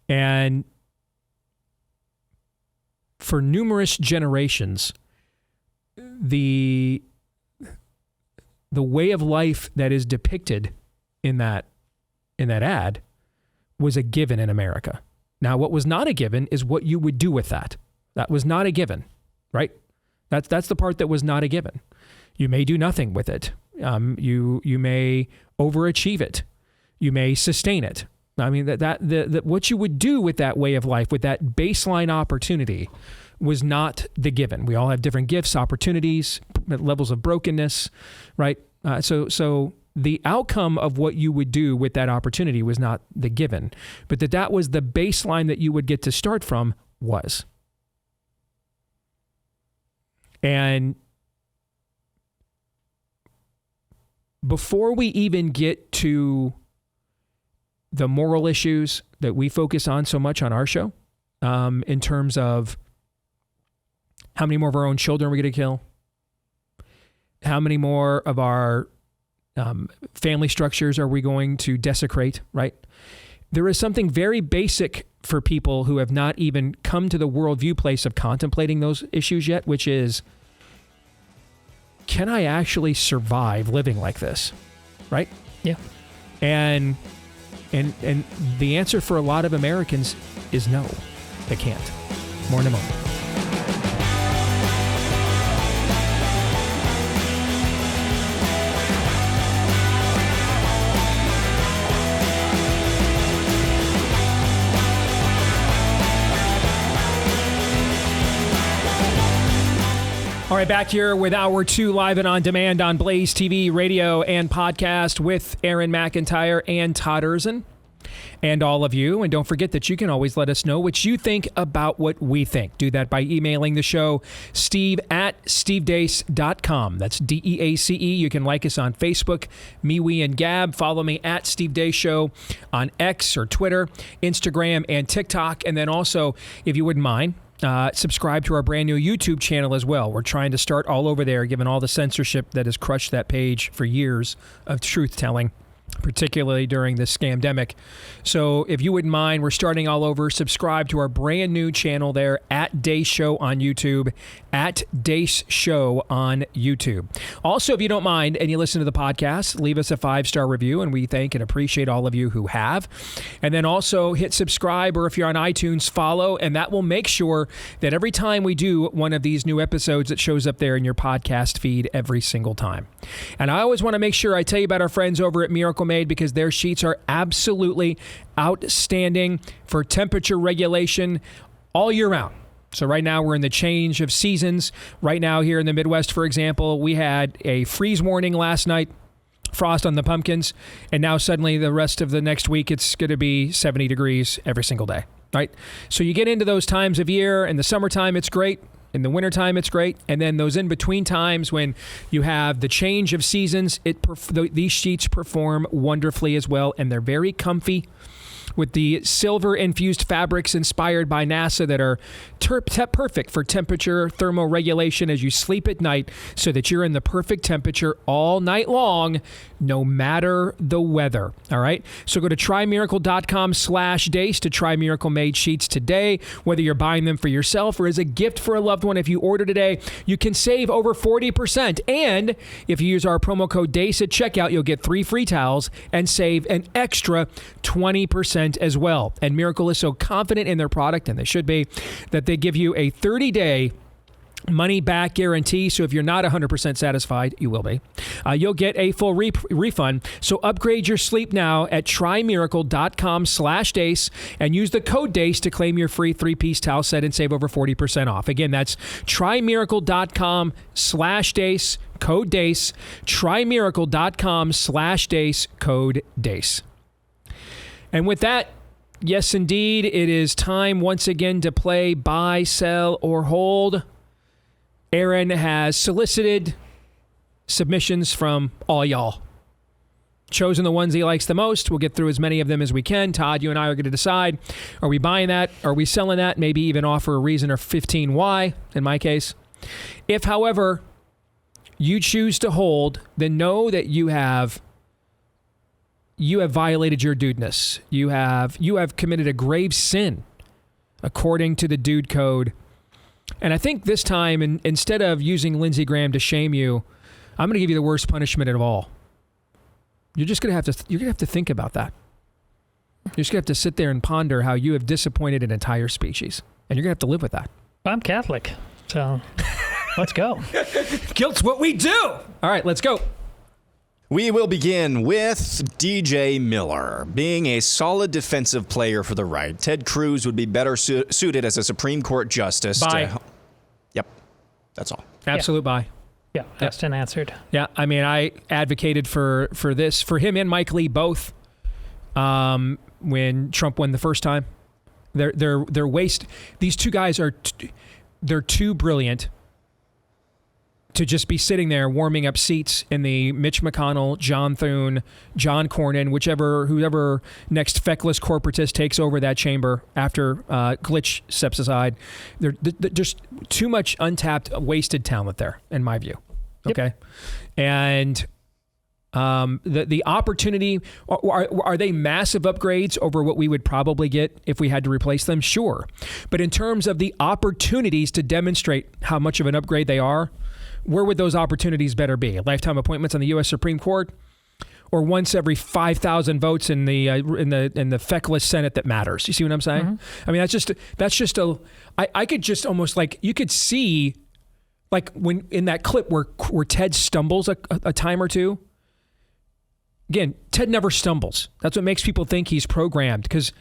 And for numerous generations, the way of life that is depicted in that ad was a given in America. Now, what was not a given is what you would do with that. That was not a given, right? That's the part that was not a given. You may do nothing with it. You may overachieve it. You may sustain it. I mean, that what you would do with that way of life, with that baseline opportunity, was not the given. We all have different gifts, opportunities, levels of brokenness, right? So the outcome of what you would do with that opportunity was not the given, but that was the baseline that you would get to start from was. And before we even get to the moral issues that we focus on so much on our show, in terms of how many more of our own children we're going to kill, how many more of our family structures are we going to desecrate, right? There is something very basic for people who have not even come to the worldview place of contemplating those issues yet, which is, can I actually survive living like this, right? Yeah. And the answer for a lot of Americans is no, they can't. More in a moment. All right, back here with Hour 2 live and on demand on Blaze TV, radio, and podcast with Aaron McIntyre and Todd Erzin and all of you. And don't forget that you can always let us know what you think about what we think. Do that by emailing the show, steve@stevedeace.com. That's DEACE. You can like us on Facebook, MeWe, and Gab. Follow me at Steve Deace Show on X or Twitter, Instagram, and TikTok. And then also, if you wouldn't mind, subscribe to our brand new YouTube channel as well. We're trying to start all over there, given all the censorship that has crushed that page for years of truth-telling, particularly during this scamdemic. So if you wouldn't mind, we're starting all over. Subscribe to our brand new channel there, at Deace Show on YouTube, at Deace Show on YouTube. Also, if you don't mind and you listen to the podcast, leave us a 5-star review, and we thank and appreciate all of you who have. And then also hit subscribe, or if you're on iTunes, follow, and that will make sure that every time we do one of these new episodes, it shows up there in your podcast feed every single time. And I always want to make sure I tell you about our friends over at Miracle Made, because their sheets are absolutely outstanding for temperature regulation all year round. So right now we're in the change of seasons. Right now here in the Midwest, for example, we had a freeze warning last night, frost on the pumpkins, and now suddenly the rest of the next week it's going to be 70 degrees every single day, right? So you get into those times of year. In the summertime, it's great. In the wintertime, it's great. And then those in-between times when you have the change of seasons, these sheets perform wonderfully as well, and they're very comfy. with the silver-infused fabrics inspired by NASA that are perfect for temperature thermoregulation as you sleep at night so that you're in the perfect temperature all night long, no matter the weather. All right? So go to trymiracle.com/dace to try Miracle Made sheets today. Whether you're buying them for yourself or as a gift for a loved one, if you order today, you can save over 40%. And if you use our promo code DACE at checkout, you'll get 3 free towels and save an extra 20% as well. And Miracle is so confident in their product, and they should be, that they give you a 30-day money-back guarantee. So if you're not 100% satisfied, you will be. You'll get a full refund. So upgrade your sleep now at trymiracle.com/dace and use the code DACE to claim your free 3-piece towel set and save over 40% off. Again, that's trymiracle.com/dace, code DACE, trymiracle.com/dace, code DACE. And with that, yes, indeed, it is time once again to play buy, sell, or hold. Aaron has solicited submissions from all y'all. Chosen the ones he likes the most. We'll get through as many of them as we can. Todd, you and I are going to decide, are we buying that? Are we selling that? Maybe even offer a reason or 15 why, in my case. If, however, you choose to hold, then know that you have violated your dudeness. You have committed a grave sin according to the dude code. And I think this time, instead of using Lindsey Graham to shame you, I'm going to give you the worst punishment of all. You're just going to have to think about that. You're just going to have to sit there and ponder how you have disappointed an entire species. And you're going to have to live with that. I'm Catholic, so let's go. Guilt's what we do. All right, let's go. We will begin with DJ Miller. Being a solid defensive player for the right, Ted Cruz would be better suited as a Supreme Court justice. Bye. Yep, that's all. Absolute bye. Yeah, asked and answered. Yeah, I mean, I advocated for this, for him and Mike Lee both, when Trump won the first time. They're waste. These two guys they're too brilliant to just be sitting there warming up seats in the Mitch McConnell, John Thune, John Cornyn, whoever next feckless corporatist takes over that chamber after Glitch steps aside. There's just too much untapped, wasted talent there, in my view. Okay, yep. And the opportunity, are they massive upgrades over what we would probably get if we had to replace them? Sure. But in terms of the opportunities to demonstrate how much of an upgrade they are, where would those opportunities better be? Lifetime appointments on the U.S. Supreme Court, or once every 5,000 votes in the feckless Senate that matters? You see what I'm saying? Mm-hmm. I mean, that's just I could just almost, like, you could see, like, when in that clip where Ted stumbles a time or two. Again, Ted never stumbles. That's what makes people think he's programmed, because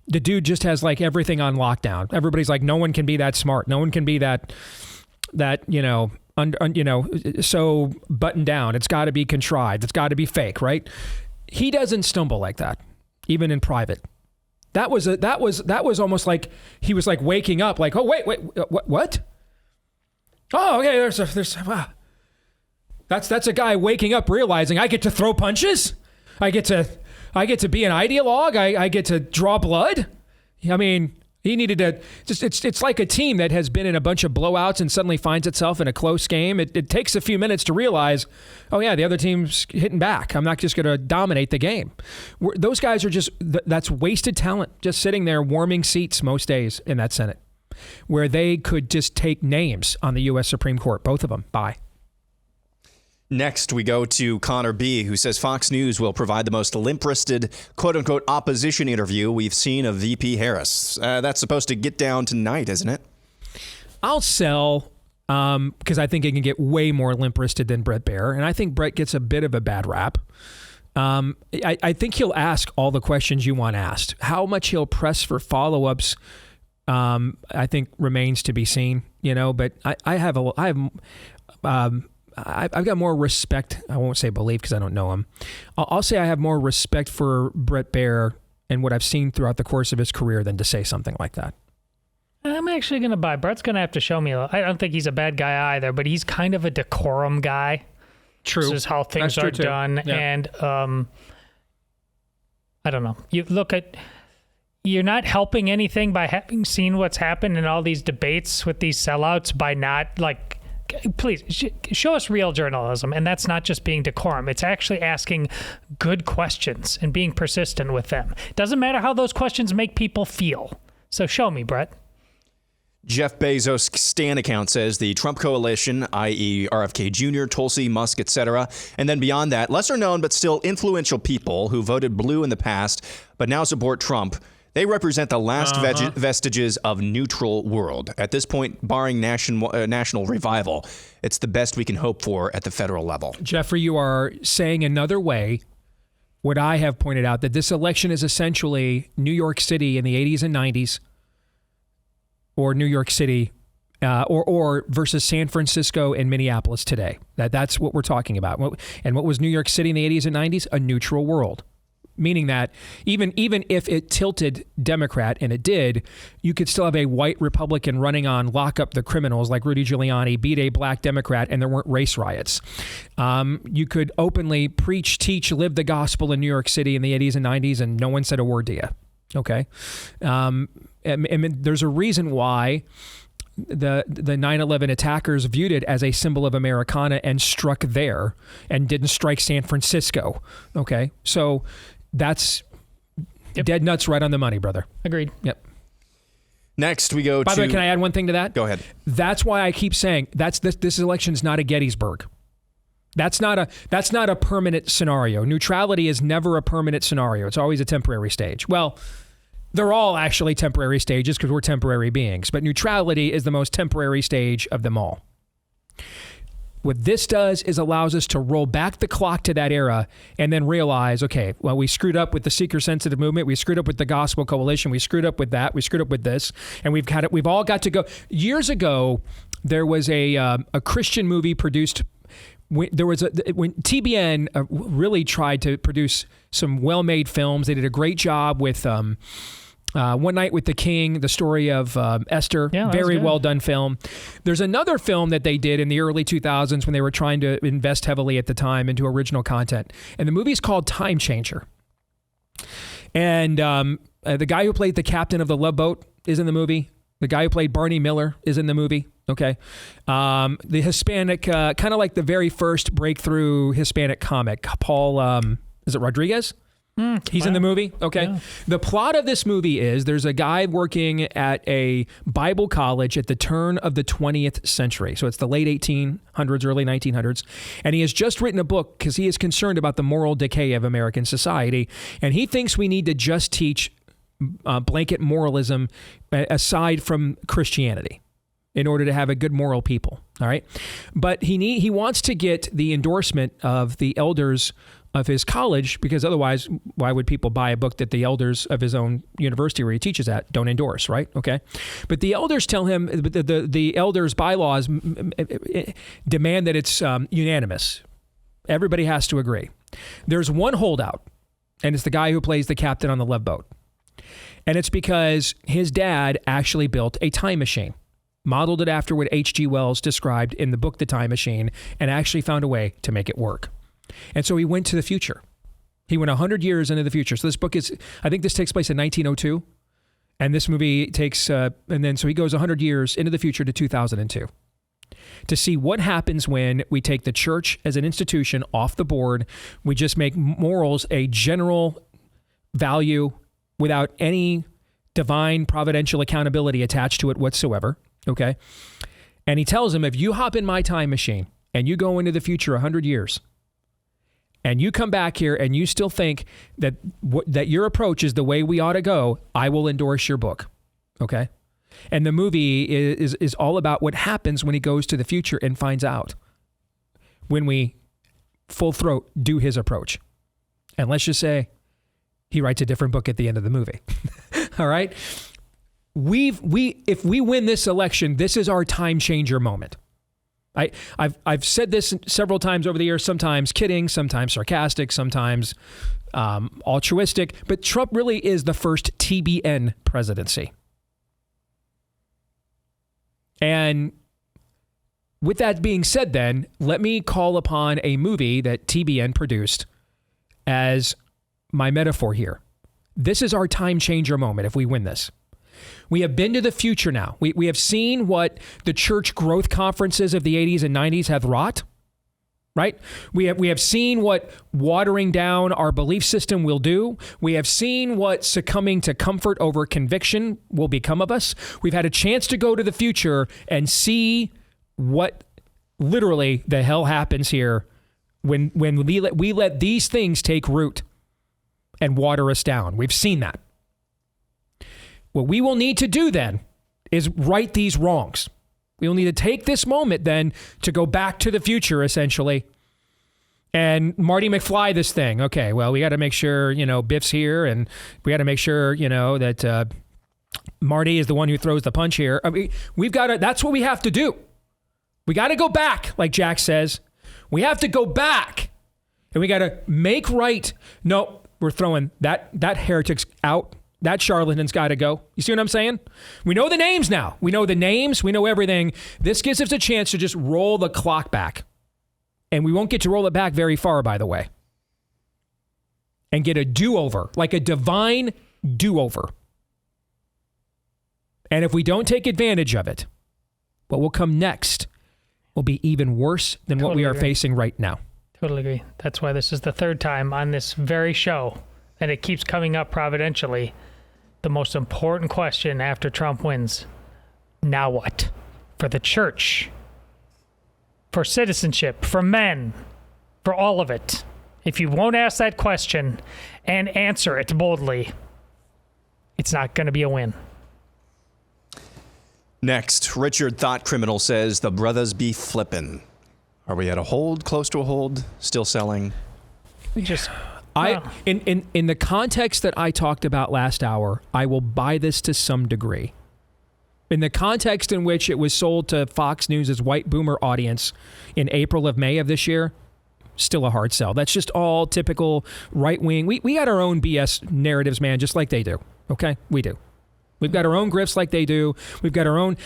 the dude just has, like, everything on lockdown. Everybody's like, no one can be that smart. No one can be that so buttoned down. It's got to be contrived. It's got to be fake, right? He doesn't stumble like that, even in private. That was almost like he was, like, waking up, like, oh wait, what? Oh, okay. There's wow. That's a guy waking up realizing I get to throw punches. I get to be an ideologue. I get to draw blood. I mean, he needed to it's like a team that has been in a bunch of blowouts and suddenly finds itself in a close game. It takes a few minutes to realize, oh yeah, the other team's hitting back. I'm not just going to dominate the game. Those guys are that's wasted talent, just sitting there warming seats most days in that Senate, where they could just take names on the U.S. Supreme Court, both of them. Bye. Next, we go to Connor B., who says Fox News will provide the most limp-wristed, quote-unquote, opposition interview we've seen of VP Harris. That's supposed to get down tonight, isn't it? I'll sell, because I think it can get way more limp-wristed than Bret Baier, and I think Bret gets a bit of a bad rap. I think he'll ask all the questions you want asked. How much he'll press for follow-ups, I think remains to be seen. But I've got more respect. I won't say belief because I don't know him. I'll say I have more respect for Bret Baier and what I've seen throughout the course of his career than to say something like that. I'm actually going to buy. Bret's going to have to show me. I don't think he's a bad guy either, but he's kind of a decorum guy. True. This is how things are done. Yeah. And I don't know. You look at you're not helping anything by having seen what's happened in all these debates with these sellouts by not, like, please show us real journalism. And that's not just being decorum. It's actually asking good questions and being persistent with them. It doesn't matter how those questions make people feel. So show me, Brett. Jeff Bezos' Stan account says the Trump coalition, i.e. RFK Jr., Tulsi, Musk, etc., and then beyond that, lesser known but still influential people who voted blue in the past but now support Trump, they represent the last vestiges of neutral world. At this point, barring national revival, it's the best we can hope for at the federal level. Jeffrey, you are saying another way what I have pointed out, that this election is essentially New York City in the 80s and 90s, or New York City, or versus San Francisco and Minneapolis today. That's what we're talking about. And what was New York City in the 80s and 90s? A neutral world. Meaning that even if it tilted Democrat, and it did, you could still have a white Republican running on lock up the criminals like Rudy Giuliani, beat a black Democrat, and there weren't race riots. You could openly preach, teach, live the gospel in New York City in the 80s and 90s, and no one said a word to you. Okay? I mean, there's a reason why the 9/11 attackers viewed it as a symbol of Americana and struck there and didn't strike San Francisco. Okay? So that's dead nuts right on the money, brother. Agreed. Yep. Next, we go to... By the way, can I add one thing to that? Go ahead. That's why I keep saying this election is not a Gettysburg. That's not a permanent scenario. Neutrality is never a permanent scenario. It's always a temporary stage. Well, they're all actually temporary stages because we're temporary beings, but neutrality is the most temporary stage of them all. What this does is allows us to roll back the clock to that era and then realize, okay, well, we screwed up with the seeker-sensitive movement. We screwed up with the Gospel Coalition. We screwed up with that. We screwed up with this. And we've all got to go. Years ago, there was a Christian movie produced. When TBN really tried to produce some well-made films. They did a great job with One Night with the King, the story of Esther. Yeah, very well done film. There's another film that they did in the early 2000s when they were trying to invest heavily at the time into original content. And the movie's called Time Changer. And the guy who played the captain of the Love Boat is in the movie. The guy who played Barney Miller is in the movie. Okay. The Hispanic, kind of like the very first breakthrough Hispanic comic, Paul, is it Rodriguez? He's in the movie. Okay. Yeah. The plot of this movie is there's a guy working at a Bible college at the turn of the 20th century. So it's the late 1800s, early 1900s. And he has just written a book because he is concerned about the moral decay of American society. And he thinks we need to just teach blanket moralism aside from Christianity in order to have a good moral people. All right. But he wants to get the endorsement of the elders of his college, because otherwise, why would people buy a book that the elders of his own university where he teaches at don't endorse, right? Okay. But the elders tell him, the elders' bylaws demand that it's unanimous. Everybody has to agree. There's one holdout, and it's the guy who plays the captain on the Love Boat. And it's because his dad actually built a time machine, modeled it after what H.G. Wells described in the book The Time Machine, and actually found a way to make it work. And so he went to the future. He went 100 years into the future. So this book is, I think this takes place in 1902. And this movie takes, so he goes 100 years into the future to 2002 to see what happens when we take the church as an institution off the board. We just make morals a general value without any divine providential accountability attached to it whatsoever. Okay. And he tells him, if you hop in my time machine and you go into the future 100 years, and you come back here and you still think that that your approach is the way we ought to go, I will endorse your book. Okay? And the movie is all about what happens when he goes to the future and finds out when we full throat do his approach. And let's just say he writes a different book at the end of the movie. All right? If we win this election, this is our time changer moment. I've said this several times over the years, sometimes kidding, sometimes sarcastic, sometimes altruistic, but Trump really is the first TBN presidency. And with that being said, then, let me call upon a movie that TBN produced as my metaphor here. This is our time changer moment if we win this. We have been to the future now. We have seen what the church growth conferences of the 80s and 90s have wrought, right? We have seen what watering down our belief system will do. We have seen what succumbing to comfort over conviction will become of us. We've had a chance to go to the future and see what literally the hell happens here when we let these things take root and water us down. We've seen that. What we will need to do then is right these wrongs. We will need to take this moment then to go back to the future, essentially, and Marty McFly this thing. Okay, well, we got to make sure, Biff's here, and we got to make sure, that Marty is the one who throws the punch here. I mean, that's what we have to do. We got to go back, like Jack says. We have to go back, and we got to make right. No, we're throwing that heretic's out. That charlatan's got to go. You see what I'm saying? We know the names now. We know the names. We know everything. This gives us a chance to just roll the clock back. And we won't get to roll it back very far, by the way. And get a do-over, like a divine do-over. And if we don't take advantage of it, what will come next will be even worse than what we are facing right now. Totally agree. That's why this is the third time on this very show, and it keeps coming up providentially. The most important question after Trump wins. Now what? For the church, for citizenship, for men, for all of it. If you won't ask that question and answer it boldly, it's not going to be a win. Next, Richard Thought Criminal says the brothers be flippin'. Are we at a hold, close to a hold, still selling? In the context that I talked about last hour, I will buy this to some degree. In the context in which it was sold to Fox News' white boomer audience in April of May of this year, still a hard sell. That's just all typical right wing. We got our own BS narratives, man, just like they do. Okay? We do. We've got our own grifts like they do. We've got our own,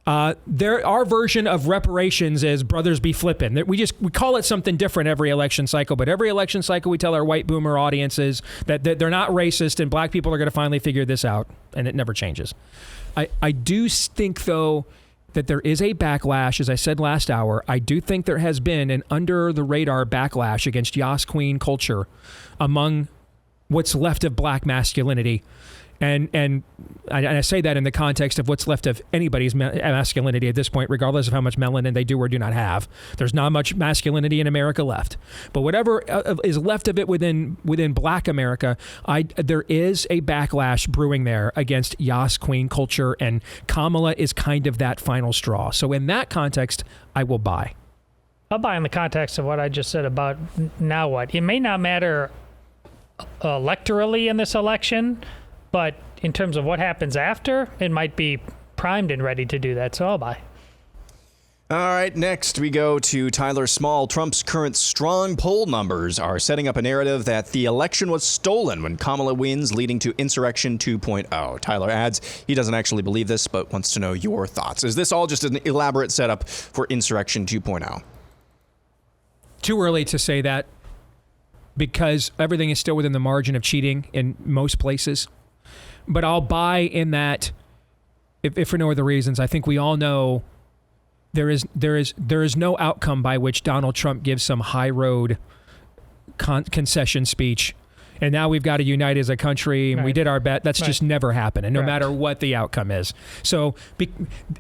our version of reparations is brothers be flippin'. We call it something different every election cycle, but every election cycle we tell our white boomer audiences that they're not racist and black people are going to finally figure this out, and it never changes. I do think, though, that there is a backlash, as I said last hour. I do think there has been an under-the-radar backlash against Yas Queen culture among what's left of black masculinity. And I say that in the context of what's left of anybody's masculinity at this point, regardless of how much melanin they do or do not have. There's not much masculinity in America left. But whatever is left of it within black America, there is a backlash brewing there against Yas Queen culture, and Kamala is kind of that final straw. So in that context, I will buy. I'll buy in the context of what I just said about now what. It may not matter electorally in this election, but in terms of what happens after, it might be primed and ready to do that, so I'll buy. All right, next we go to Tyler Small. Trump's current strong poll numbers are setting up a narrative that the election was stolen when Kamala wins, leading to Insurrection 2.0. Tyler adds he doesn't actually believe this, but wants to know your thoughts. Is this all just an elaborate setup for Insurrection 2.0? Too early to say that, because everything is still within the margin of cheating in most places. But I'll buy in that, if for no other reasons. I think we all know there is no outcome by which Donald Trump gives some high road concession speech, and now we've got to unite as a country, and we did our bet. That's just never happening, no matter what the outcome is. So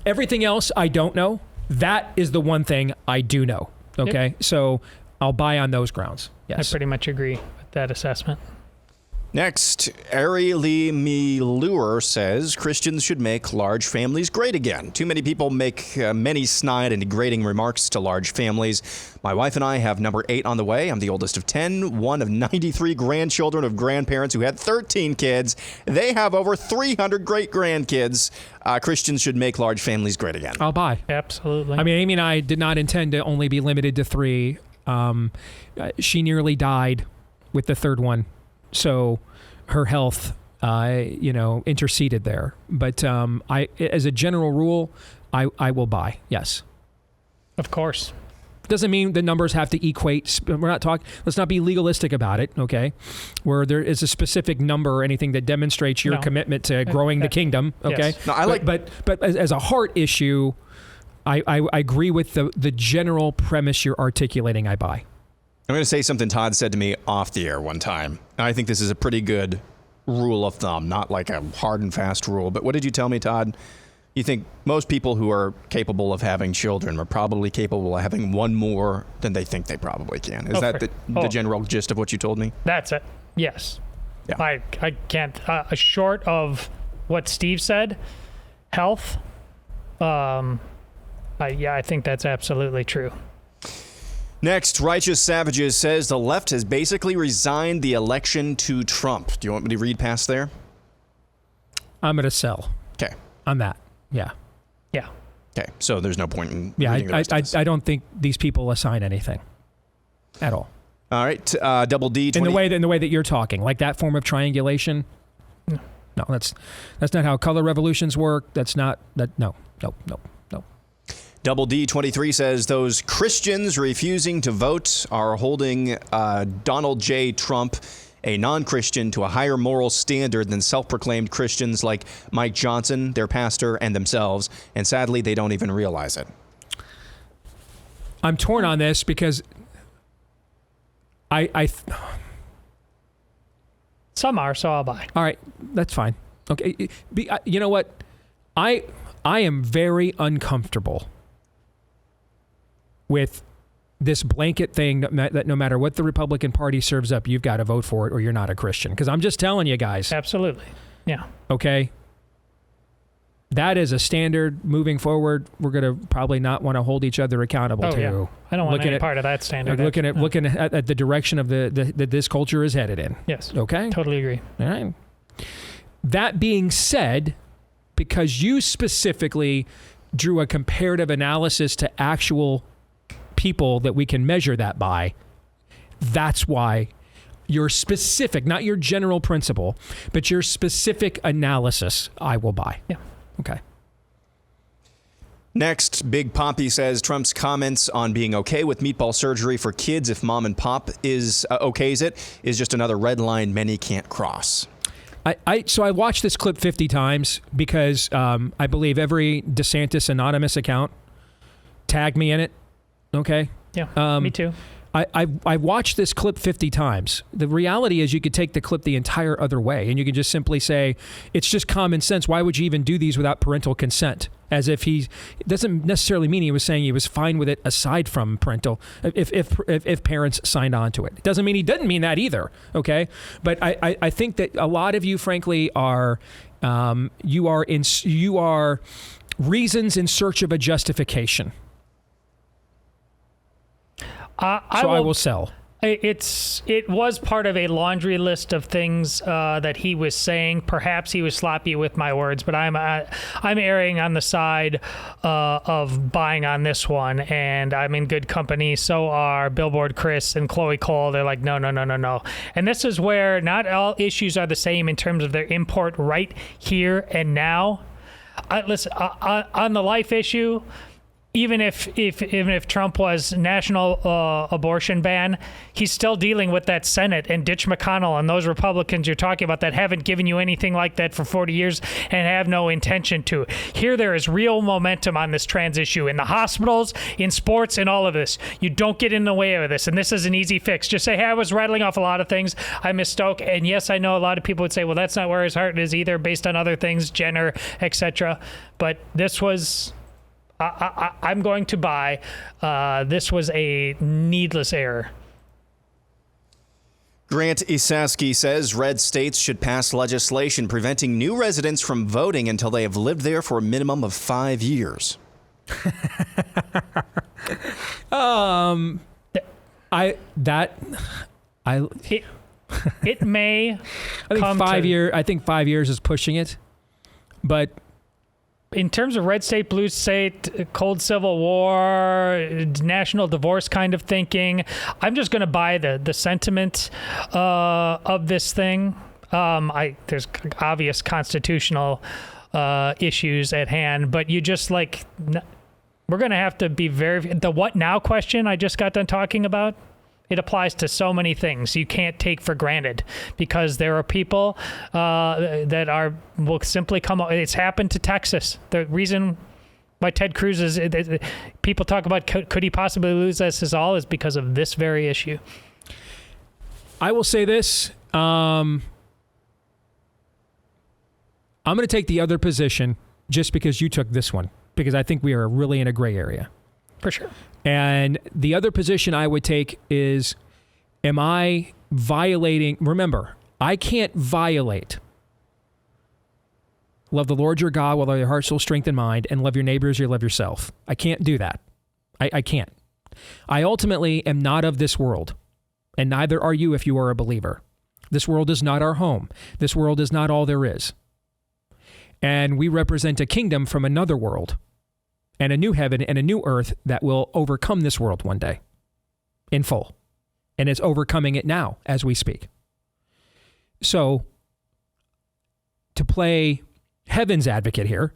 everything else I don't know. That is the one thing I do know. Okay, so I'll buy on those grounds. Yes, I pretty much agree with that assessment. Next, Ari Lee Melure says Christians should make large families great again. Too many people make many snide and degrading remarks to large families. My wife and I have number 8 on the way. I'm the oldest of 10, one of 93 grandchildren of grandparents who had 13 kids. They have over 300 great-grandkids. Christians should make large families great again. I'll buy. Absolutely. I mean, Amy and I did not intend to only be limited to 3. She nearly died with the third one. So her health, interceded there. But as a general rule, I will buy. Yes. Of course. Doesn't mean the numbers have to equate. Let's not be legalistic about it, okay? Where there is a specific number or anything that demonstrates your commitment to growing the kingdom, okay? Yes. No, but as a heart issue, I agree with the general premise you're articulating. I buy. I'm going to say something Todd said to me off the air one time. And I think this is a pretty good rule of thumb, not like a hard and fast rule. But what did you tell me, Todd? You think most people who are capable of having children are probably capable of having one more than they think they probably can. Is that the general gist of what you told me? That's it. Yes. Yeah. I can't, short of what Steve said, health, I think that's absolutely true. Next, Righteous Savages says the left has basically resigned the election to Trump. Do you want me to read past there? I'm going to sell. Okay. On that. Yeah. Yeah. Okay. So there's no point in reading the rest of this. I don't think these people assign anything at all. All right. Double D. In the way that you're talking, like that form of triangulation. No, that's not how color revolutions work. That's not that. No. Double D23 says those Christians refusing to vote are holding Donald J. Trump, a non-Christian, to a higher moral standard than self-proclaimed Christians like Mike Johnson, their pastor, and themselves. And sadly, they don't even realize it. I'm torn on this because some are, so I'll buy. All right, that's fine. Okay, you know what? I am very uncomfortable with this blanket thing that no matter what the Republican Party serves up, you've got to vote for it or you're not a Christian. Because I'm just telling you guys. Absolutely. Yeah. Okay. That is a standard moving forward. We're going to probably not want to hold each other accountable to. Yeah. I don't want any part of that standard. Looking at the direction of that this culture is headed in. Yes. Okay. Totally agree. All right. That being said, because you specifically drew a comparative analysis to actual people that we can measure that by, that's why your specific, not your general principle, but your specific analysis, I will buy. Yeah. Okay. Next, Big Poppy says Trump's comments on being okay with meatball surgery for kids if mom and pop okays it is just another red line many can't cross. So I watched this clip 50 times because I believe every DeSantis anonymous account tagged me in it. Okay. Yeah. Me too. I watched this clip 50 times. The reality is you could take the clip the entire other way and you could just simply say, it's just common sense. Why would you even do these without parental consent? As if it doesn't necessarily mean he was saying he was fine with it aside from parental, if parents signed on to it. It doesn't mean he didn't mean that either. Okay. But I think that a lot of you, frankly, you are reasons in search of a justification. I will sell. It was part of a laundry list of things that he was saying. Perhaps he was sloppy with my words, but I'm erring on the side of buying on this one, and I'm in good company. So are Billboard Chris and Chloe Cole. They're like, no. And this is where not all issues are the same in terms of their import right here and now. Listen, on the life issue, even if Trump was national abortion ban, he's still dealing with that Senate and Ditch McConnell and those Republicans you're talking about that haven't given you anything like that for 40 years and have no intention to. Here there is real momentum on this trans issue in the hospitals, in sports, in all of this. You don't get in the way of this, and this is an easy fix. Just say, hey, I was rattling off a lot of things. I misspoke, and yes, I know a lot of people would say, well, that's not where his heart is either, based on other things, Jenner, etc. But this was... I'm going to buy. This was a needless error. Grant Isaski says red states should pass legislation preventing new residents from voting until they have lived there for a minimum of 5 years. It may. I think 5 years is pushing it, but. In terms of red state, blue state, cold civil war, national divorce kind of thinking, I'm just going to buy the sentiment of this thing. There's obvious constitutional issues at hand, but you just we're going to have to be the what now question I just got done talking about. It applies to so many things you can't take for granted, because there are people that will simply come. It's happened to Texas. The reason why Ted Cruz people talk about could he possibly lose this all is because of this very issue. I will say this. I'm going to take the other position just because you took this one, because I think we are really in a gray area. For sure. And the other position I would take is, am I violating? Remember, I can't violate love the Lord your God with all your heart, soul, strength, and mind, and love your neighbor as you love yourself. I can't do that. I can't. I ultimately am not of this world, and neither are you if you are a believer. This world is not our home. This world is not all there is. And we represent a kingdom from another world, and a new heaven and a new earth that will overcome this world one day in full, and is overcoming it now as we speak. So, to play heaven's advocate here,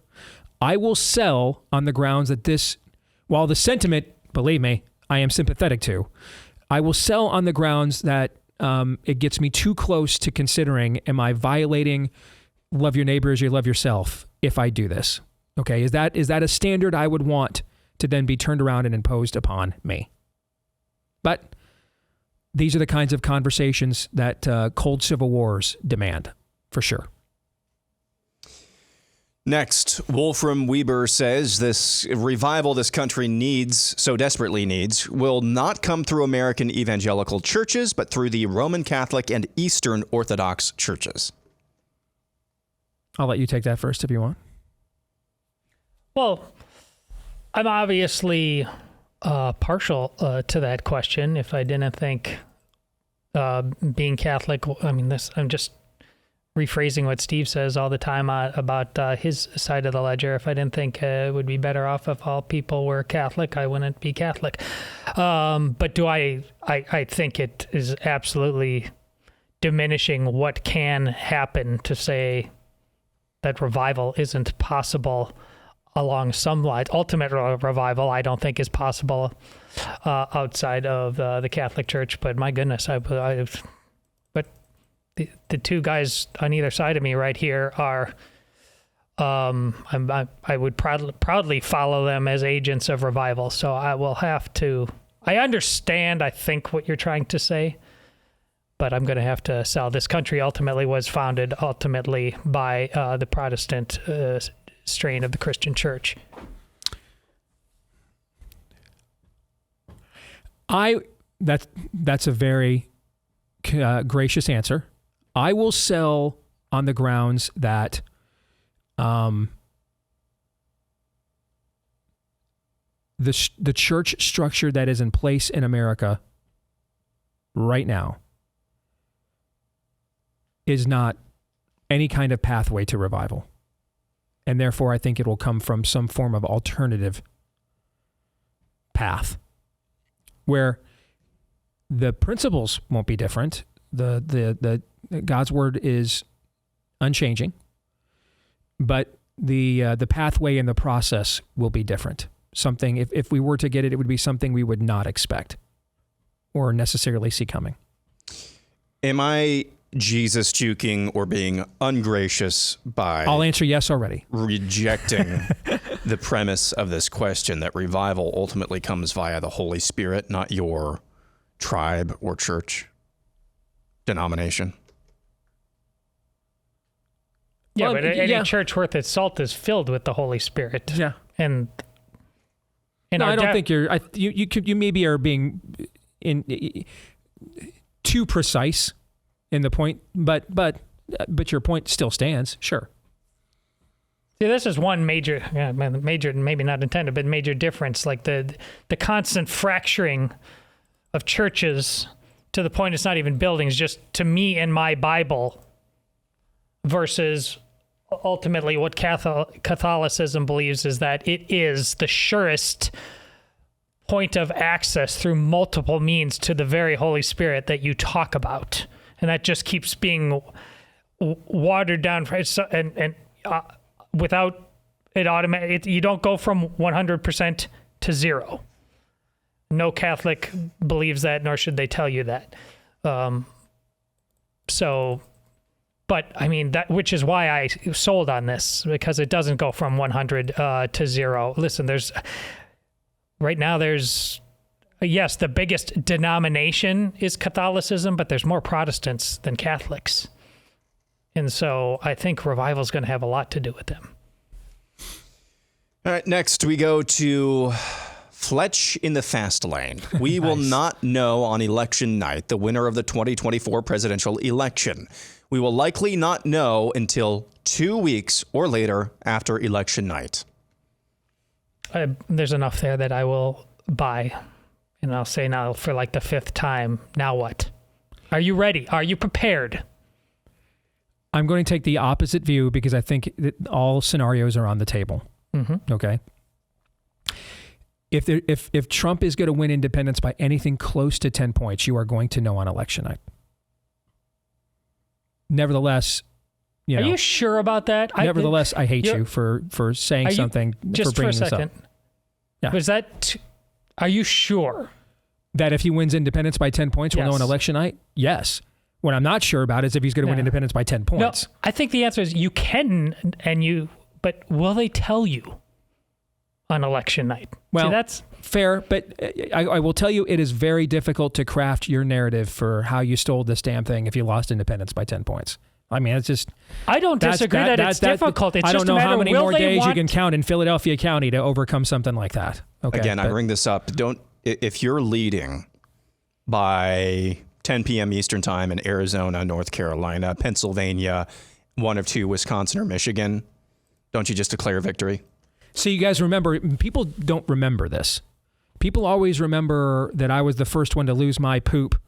I will sell on the grounds that this, while the sentiment, believe me, I am sympathetic to, I will sell on the grounds that it gets me too close to considering, am I violating love your neighbor as you love yourself if I do this? Okay, is that a standard I would want to then be turned around and imposed upon me? But these are the kinds of conversations that cold civil wars demand, for sure. Next, Wolfram Weber says this revival this country needs, so desperately needs, will not come through American evangelical churches, but through the Roman Catholic and Eastern Orthodox churches. I'll let you take that first if you want. Well, I'm obviously partial to that question. If I didn't think being Catholic, I'm just rephrasing what Steve says all the time about his side of the ledger. If I didn't think it would be better off if all people were Catholic, I wouldn't be Catholic. But do I think it is absolutely diminishing what can happen to say that revival isn't possible along some lines. Ultimate revival, I don't think, is possible outside of the Catholic Church. But my goodness, but the two guys on either side of me right here are, I would proudly follow them as agents of revival. So I will have to. I understand, I think, what you're trying to say, but I'm going to have to sell. This country ultimately was founded by the Protestant strain of the Christian church. That's a very gracious answer. I will sell on the grounds that the church structure that is in place in America right now is not any kind of pathway to revival. And therefore, I think it will come from some form of alternative path where the principles won't be different. The God's word is unchanging, but the pathway and the process will be different. Something, if we were to get it, it would be something we would not expect or necessarily see coming. Am I Jesus juking or being ungracious by... I'll answer yes already. ...rejecting the premise of this question that revival ultimately comes via the Holy Spirit, not your tribe or church denomination? Yeah, well, but any church worth its salt is filled with the Holy Spirit. Yeah. And no, I don't think you maybe are being too precise in the point, but your point still stands. Sure. See, this is one major, maybe not intended, but major difference. Like the constant fracturing of churches to the point it's not even buildings, just to me and my Bible, versus ultimately what Catholicism believes is that it is the surest point of access through multiple means to the very Holy Spirit that you talk about. And that just keeps being watered down, and without it automatic, you don't go from 100% to 0. No Catholic believes that, nor should they tell you that. But I mean, which is why I sold on this, because it doesn't go from 100 to 0. Listen, right now yes, the biggest denomination is Catholicism, but there's more Protestants than Catholics. And so I think revival is going to have a lot to do with them. All right, next we go to Fletch in the fast lane. We will not know on election night the winner of the 2024 presidential election. We will likely not know until 2 weeks or later after election night. There's enough there that I will buy. And I'll say now for like the 5th time, now what? Are you ready? Are you prepared? I'm going to take the opposite view because I think that all scenarios are on the table. Mm-hmm. Okay. If Trump is going to win independence by anything close to 10 points, you are going to know on election night. Nevertheless, are you sure about that? Nevertheless, I hate you for saying something, just for bringing for a second. this up. Yeah. Was that? Are you sure that if he wins independence by 10 points, we'll know on election night? Yes. What I'm not sure about is if he's going to win independence by 10 points. No, I think the answer is you can, but will they tell you on election night? Well, see, that's fair, but I will tell you it is very difficult to craft your narrative for how you stole this damn thing if you lost independence by 10 points. I mean, it's just... I don't disagree that it's difficult. It's I just don't know a matter how many will more they days want... you can count in Philadelphia County to overcome something like that. Okay, Again, I bring this up. If you're leading by 10 p.m. Eastern time in Arizona, North Carolina, Pennsylvania, one of 2, Wisconsin or Michigan, don't you just declare victory? So you guys remember, people don't remember this. People always remember that I was the first one to lose my poop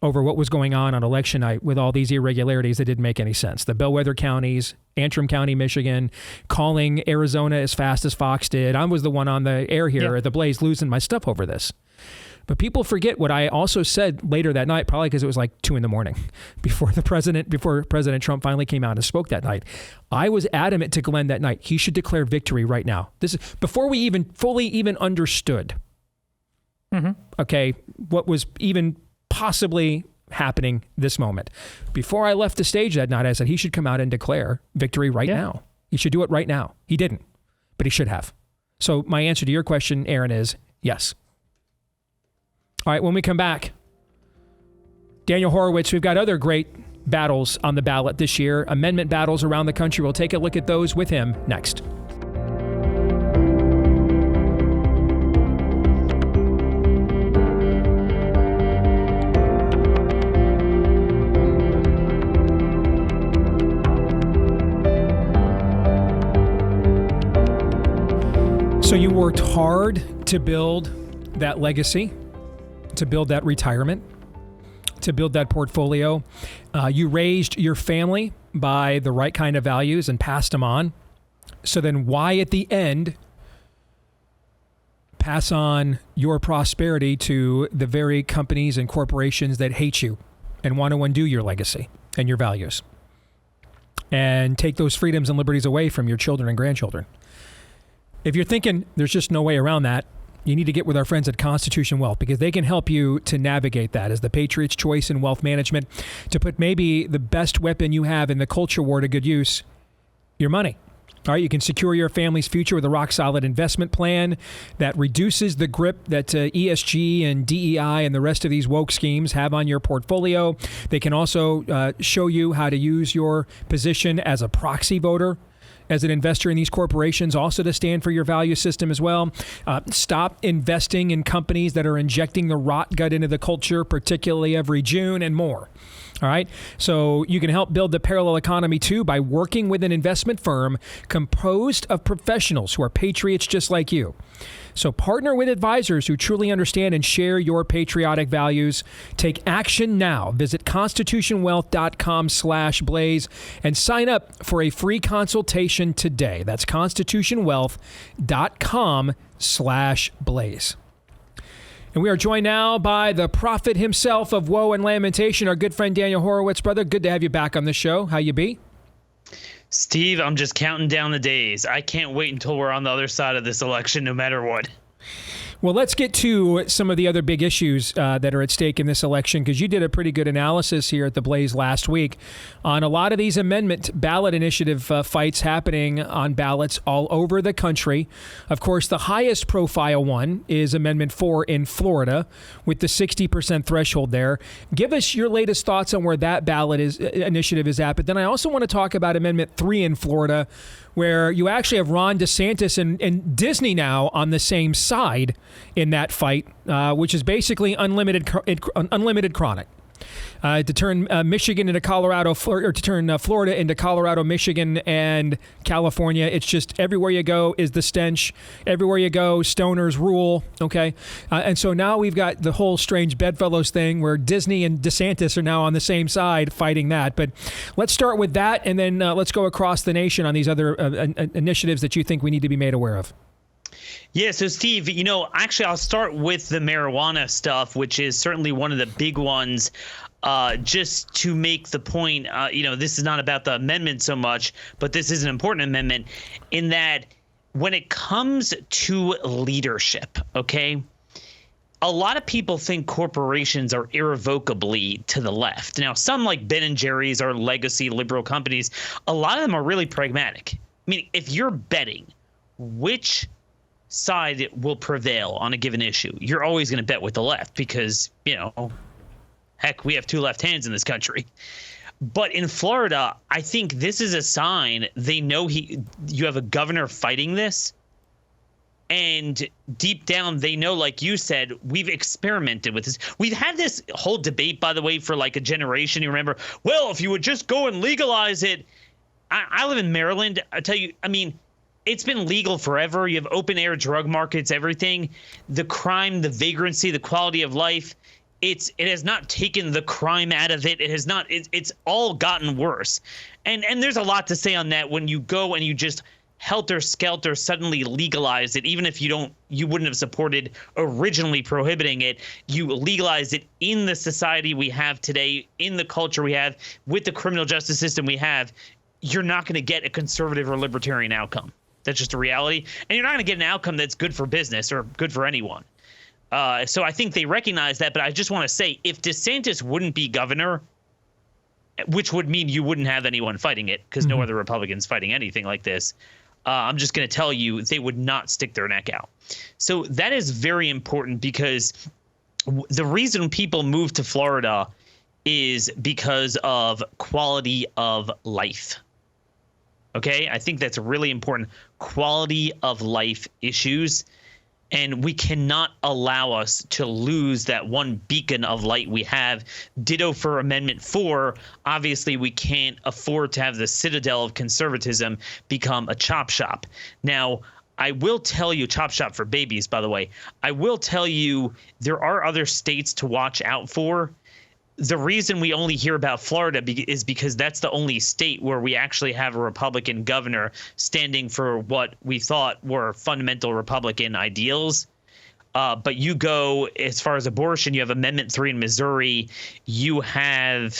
over what was going on election night with all these irregularities that didn't make any sense. The bellwether counties, Antrim County, Michigan, calling Arizona as fast as Fox did. I was the one on the air here at the Blaze losing my stuff over this. But people forget what I also said later that night, probably because it was like 2 a.m. before President Trump finally came out and spoke that night. I was adamant to Glenn that night. He should declare victory right now. This is before we even fully understood. Mm-hmm. Okay, what was even possibly happening this moment. Before I left the stage that night, I said he should come out and declare victory right now. He should do it right now. He didn't, but he should have. So my answer to your question, Aaron, is yes. All right, when we come back, Daniel Horowitz, we've got other great battles on the ballot this year, amendment battles around the country. We'll take a look at those with him next. So you worked hard to build that legacy, to build that retirement, to build that portfolio. You raised your family by the right kind of values and passed them on. So then why at the end pass on your prosperity to the very companies and corporations that hate you and want to undo your legacy and your values and take those freedoms and liberties away from your children and grandchildren? If you're thinking there's just no way around that, you need to get with our friends at Constitution Wealth because they can help you to navigate that as the Patriot's choice in wealth management to put maybe the best weapon you have in the culture war to good use, your money. All right, you can secure your family's future with a rock-solid investment plan that reduces the grip that ESG and DEI and the rest of these woke schemes have on your portfolio. They can also show you how to use your position as a proxy voter, as an investor in these corporations, also to stand for your value system as well. Stop investing in companies that are injecting the rot gut into the culture, particularly every June, and more. All right. So you can help build the parallel economy too by working with an investment firm composed of professionals who are patriots just like you. So partner with advisors who truly understand and share your patriotic values. Take action now. Visit constitutionwealth.com/blaze and sign up for a free consultation today. That's constitutionwealth.com/blaze. And we are joined now by the prophet himself of woe and lamentation, our good friend Daniel Horowitz. Brother, good to have you back on the show. How you be? Steve, I'm just counting down the days. I can't wait until we're on the other side of this election, no matter what. Well, let's get to some of the other big issues that are at stake in this election, because you did a pretty good analysis here at the Blaze last week on a lot of these amendment ballot initiative fights happening on ballots all over the country. Of course, the highest profile one is Amendment 4 in Florida with the 60% threshold there. Give us your latest thoughts on where that ballot initiative is at. But then I also want to talk about Amendment 3 in Florida, where you actually have Ron DeSantis and Disney now on the same side in that fight, which is basically unlimited chronic. To turn Michigan into Colorado, or to turn Florida into Colorado, Michigan, and California. It's just everywhere you go is the stench. Everywhere you go, stoners rule. Okay, and so now we've got the whole strange bedfellows thing where Disney and DeSantis are now on the same side fighting that. But let's start with that, and then let's go across the nation on these other initiatives that you think we need to be made aware of. Yeah, so Steve, actually I'll start with the marijuana stuff, which is certainly one of the big ones. Just to make the point, this is not about the amendment so much, but this is an important amendment in that when it comes to leadership, okay, a lot of people think corporations are irrevocably to the left. Now, some like Ben & Jerry's are legacy liberal companies. A lot of them are really pragmatic. I mean, if you're betting which side will prevail on a given issue, you're always going to bet with the left because, heck, we have two left hands in this country. But in Florida, I think this is a sign they know you have a governor fighting this. And deep down, they know, like you said, we've experimented with this. We've had this whole debate, by the way, for like a generation. You remember, well, if you would just go and legalize it. I live in Maryland. I tell you, it's been legal forever. You have open air drug markets, everything. The crime, the vagrancy, the quality of life. It has not taken the crime out of it. It has not. It's all gotten worse. And there's a lot to say on that when you go and you just helter skelter suddenly legalize it, even if you wouldn't have supported originally prohibiting it. You legalize it in the society we have today, in the culture we have, with the criminal justice system we have. You're not going to get a conservative or libertarian outcome. That's just a reality. And you're not going to get an outcome that's good for business or good for anyone. So I think they recognize that. But I just want to say, if DeSantis wouldn't be governor, which would mean you wouldn't have anyone fighting it because no other Republicans fighting anything like this, I'm just going to tell you they would not stick their neck out. So that is very important because the reason people move to Florida is because of quality of life. Okay, I think that's really important. Quality of life issues. And we cannot allow us to lose that one beacon of light we have. Ditto for Amendment 4. Obviously, we can't afford to have the citadel of conservatism become a chop shop. Now, I will tell you, chop shop for babies, by the way. I will tell you there are other states to watch out for. The reason we only hear about Florida is because that's the only state where we actually have a Republican governor standing for what we thought were fundamental Republican ideals. But you go as far as abortion, you have Amendment 3 in Missouri. You have,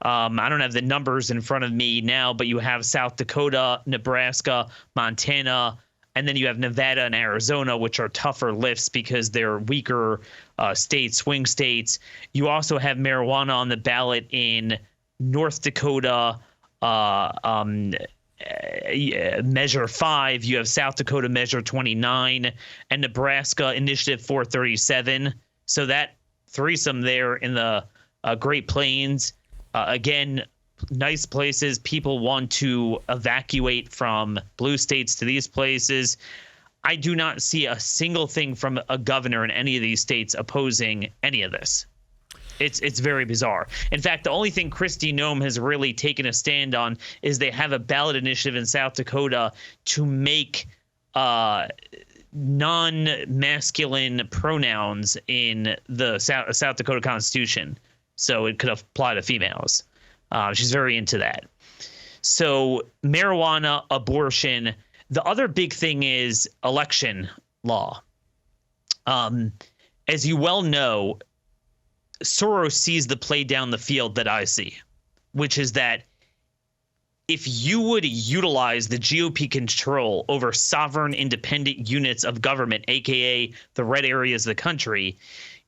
I don't have the numbers in front of me now, but you have South Dakota, Nebraska, Montana, and then you have Nevada and Arizona, which are tougher lifts because they're weaker states, swing states. You also have marijuana on the ballot in North Dakota, Measure 5. You have South Dakota Measure 29 and Nebraska Initiative 437. So that threesome there in the Great Plains, again, nice places. People want to evacuate from blue states to these places. I do not see a single thing from a governor in any of these states opposing any of this. It's very bizarre. In fact, the only thing Kristi Noem has really taken a stand on is they have a ballot initiative in South Dakota to make non-masculine pronouns in the South Dakota Constitution, so it could apply to females. She's very into that. So marijuana, abortion. The other big thing is election law. As you well know, Soros sees the play down the field that I see, which is that if you would utilize the GOP control over sovereign independent units of government, aka the red areas of the country,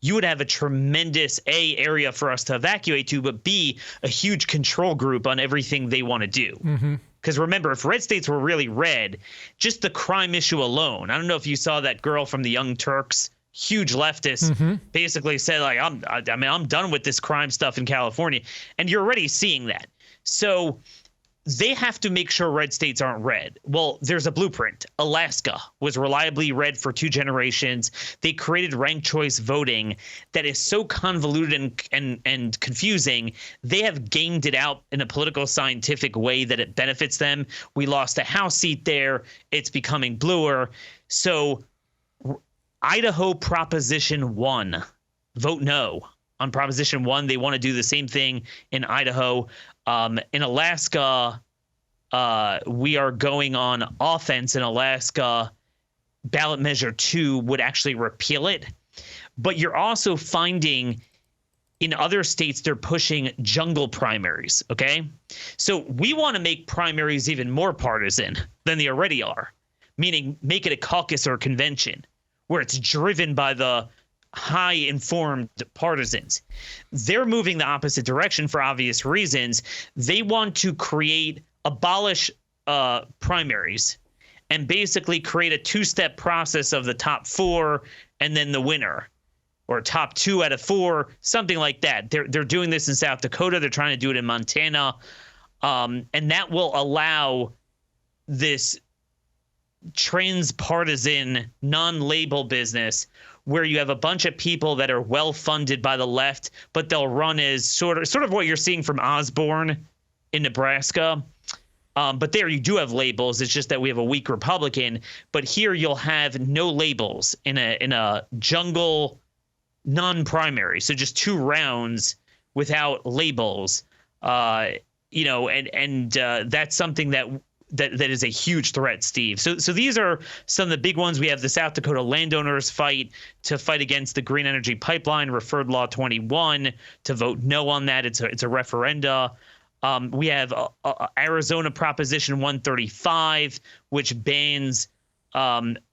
you would have a tremendous A, area for us to evacuate to, but B, a huge control group on everything they want to do. Because remember, if red states were really red, just the crime issue alone, I don't know if you saw that girl from the Young Turks, huge leftist, basically said, like, I'm done with this crime stuff in California. And you're already seeing that. So they have to make sure red states aren't red. Well, there's a blueprint. Alaska was reliably red for 2 generations. They created ranked choice voting that is so convoluted and confusing. They have gamed it out in a political scientific way that it benefits them. We lost a House seat there. It's becoming bluer. So Idaho Proposition 1, vote no. On Proposition 1, they want to do the same thing in Idaho. In Alaska, we are going on offense. In Alaska, ballot measure 2 would actually repeal it. But you're also finding in other states, they're pushing jungle primaries, okay? So we want to make primaries even more partisan than they already are, meaning make it a caucus or a convention where it's driven by the high informed partisans. They're moving the opposite direction for obvious reasons. They want to abolish primaries and basically create a 2-step process of the top 4 and then the winner, or top 2 out of 4, something like that. They're doing this in South Dakota. They're trying to do it in Montana. And that will allow this transpartisan non-label business where you have a bunch of people that are well funded by the left, but they'll run as sort of what you're seeing from Osborne in Nebraska. But there you do have labels. It's just that we have a weak Republican. But here you'll have no labels in a jungle non-primary. So just 2 rounds without labels. And that's something that is a huge threat, Steve. So these are some of the big ones. We have the South Dakota landowners fight against the Green Energy Pipeline, Referred Law 21, to vote no on that. It's a referenda. We have Arizona Proposition 135, which bans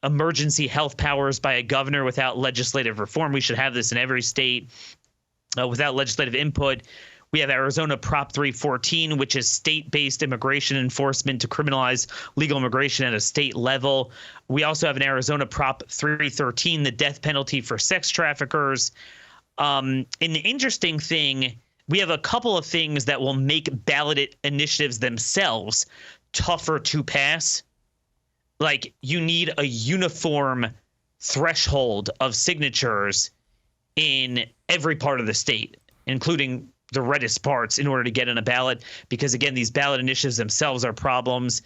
emergency health powers by a governor without legislative reform. We should have this in every state without legislative input. We have Arizona Prop 314, which is state-based immigration enforcement to criminalize legal immigration at a state level. We also have an Arizona Prop 313, the death penalty for sex traffickers. An interesting thing, we have a couple of things that will make ballot initiatives themselves tougher to pass. Like, you need a uniform threshold of signatures in every part of the state, including the reddest parts, in order to get on a ballot, because again, these ballot initiatives themselves are problems.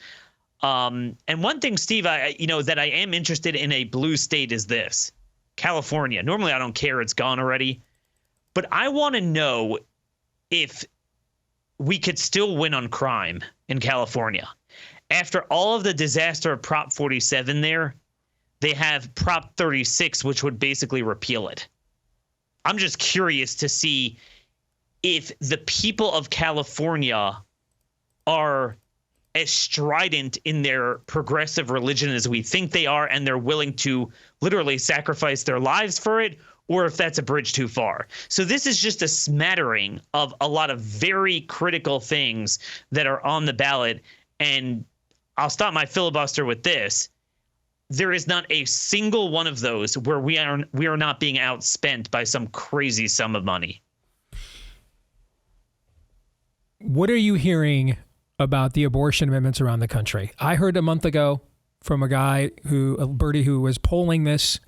And one thing, Steve, that I am interested in a blue state is this: California. Normally I don't care, it's gone already, but I want to know if we could still win on crime in California. After all of the disaster of Prop 47 there, they have Prop 36, which would basically repeal it. I'm just curious to see if the people of California are as strident in their progressive religion as we think they are, and they're willing to literally sacrifice their lives for it, or if that's a bridge too far. So this is just a smattering of a lot of very critical things that are on the ballot. And I'll stop my filibuster with this: there is not a single one of those where we are not being outspent by some crazy sum of money. What are you hearing about the abortion amendments around the country? I heard a month ago from a birdie who was polling this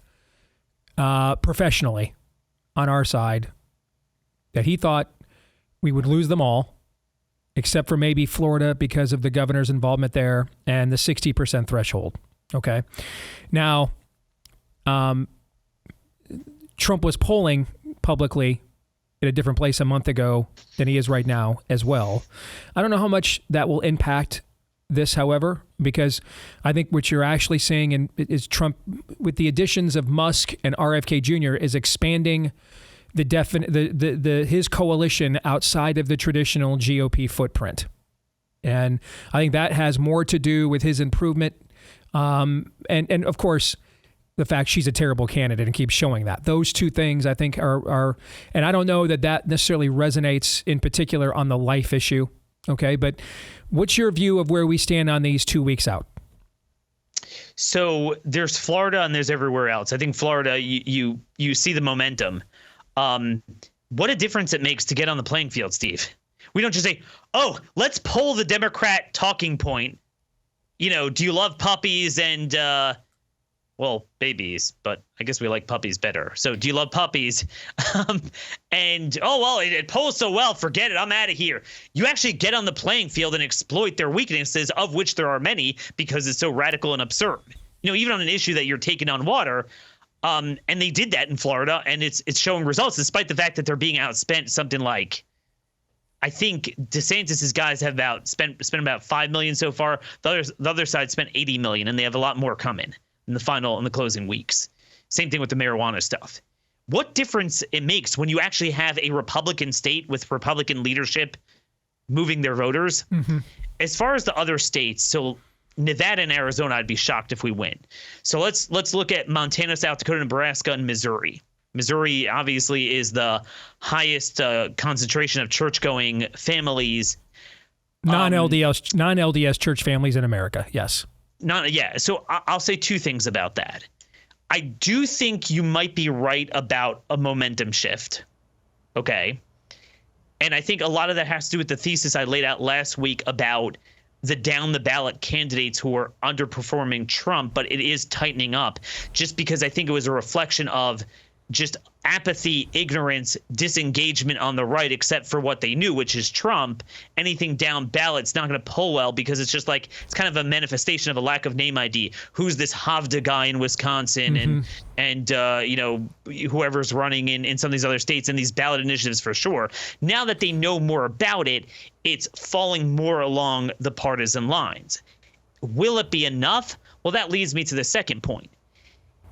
professionally on our side, that he thought we would lose them all, except for maybe Florida because of the governor's involvement there and the 60% threshold. Okay. Now, Trump was polling publicly at a different place a month ago than he is right now as well. I don't know how much that will impact this, however, because I think what you're actually seeing is Trump, with the additions of Musk and RFK Jr., is expanding his coalition outside of the traditional GOP footprint. And I think that has more to do with his improvement. And of course, the fact she's a terrible candidate and keeps showing that. Those two things, I think, are and I don't know that necessarily resonates in particular on the life issue. Okay, but what's your view of where we stand on these 2 weeks out? So there's Florida and there's everywhere else. I think Florida, you see the momentum. What a difference it makes to get on the playing field, Steve. We don't just say, oh, let's pull the Democrat talking point. You know, do you love puppies and, well, babies, but I guess we like puppies better. So do you love puppies? And, oh, well, it polls so well, forget it, I'm out of here. You actually get on the playing field and exploit their weaknesses, of which there are many, because it's so radical and absurd. You know, even on an issue that you're taking on water, and they did that in Florida, and it's showing results, despite the fact that they're being outspent something like, I think DeSantis's guys have spent about $5 million so far. The other side spent $80 million, and they have a lot more coming in the closing weeks. Same thing with the marijuana stuff. What difference it makes when you actually have a Republican state with Republican leadership moving their voters? Mm-hmm. As far as the other states, so Nevada and Arizona, I'd be shocked if we win. So let's look at Montana, South Dakota, Nebraska, and Missouri. Missouri obviously is the highest concentration of church-going families. Non-LDS church families in America, yes. So I'll say two things about that. I do think you might be right about a momentum shift. Okay. And I think a lot of that has to do with the thesis I laid out last week about the down the ballot candidates who are underperforming Trump, but it is tightening up just because I think it was a reflection of just apathy, ignorance, disengagement on the right, except for what they knew, which is Trump. Anything down ballot's not going to pull well because it's just like it's kind of a manifestation of a lack of name ID. Who's this Havda guy in Wisconsin and you know, whoever's running in some of these other states and these ballot initiatives for sure. Now that they know more about it, it's falling more along the partisan lines. Will it be enough? Well, that leads me to the second point.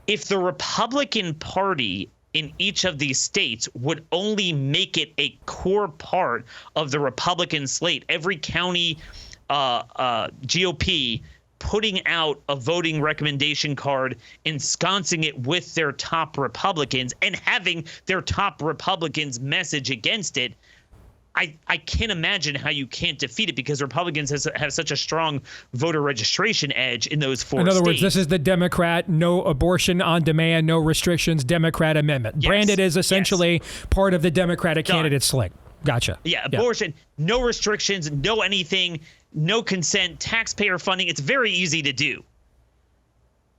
If the Republican Party in each of these states would only make it a core part of the Republican slate, every county GOP putting out a voting recommendation card, ensconcing it with their top Republicans and having their top Republicans message against it, I can't imagine how you can't defeat it because Republicans have such a strong voter registration edge in those four states. In other words, this is the Democrat, no abortion on demand, no restrictions, Democrat amendment. Yes. Branded is essentially part of the Democratic candidate slate. Gotcha. Yeah, abortion, no restrictions, no anything, no consent, taxpayer funding. It's very easy to do.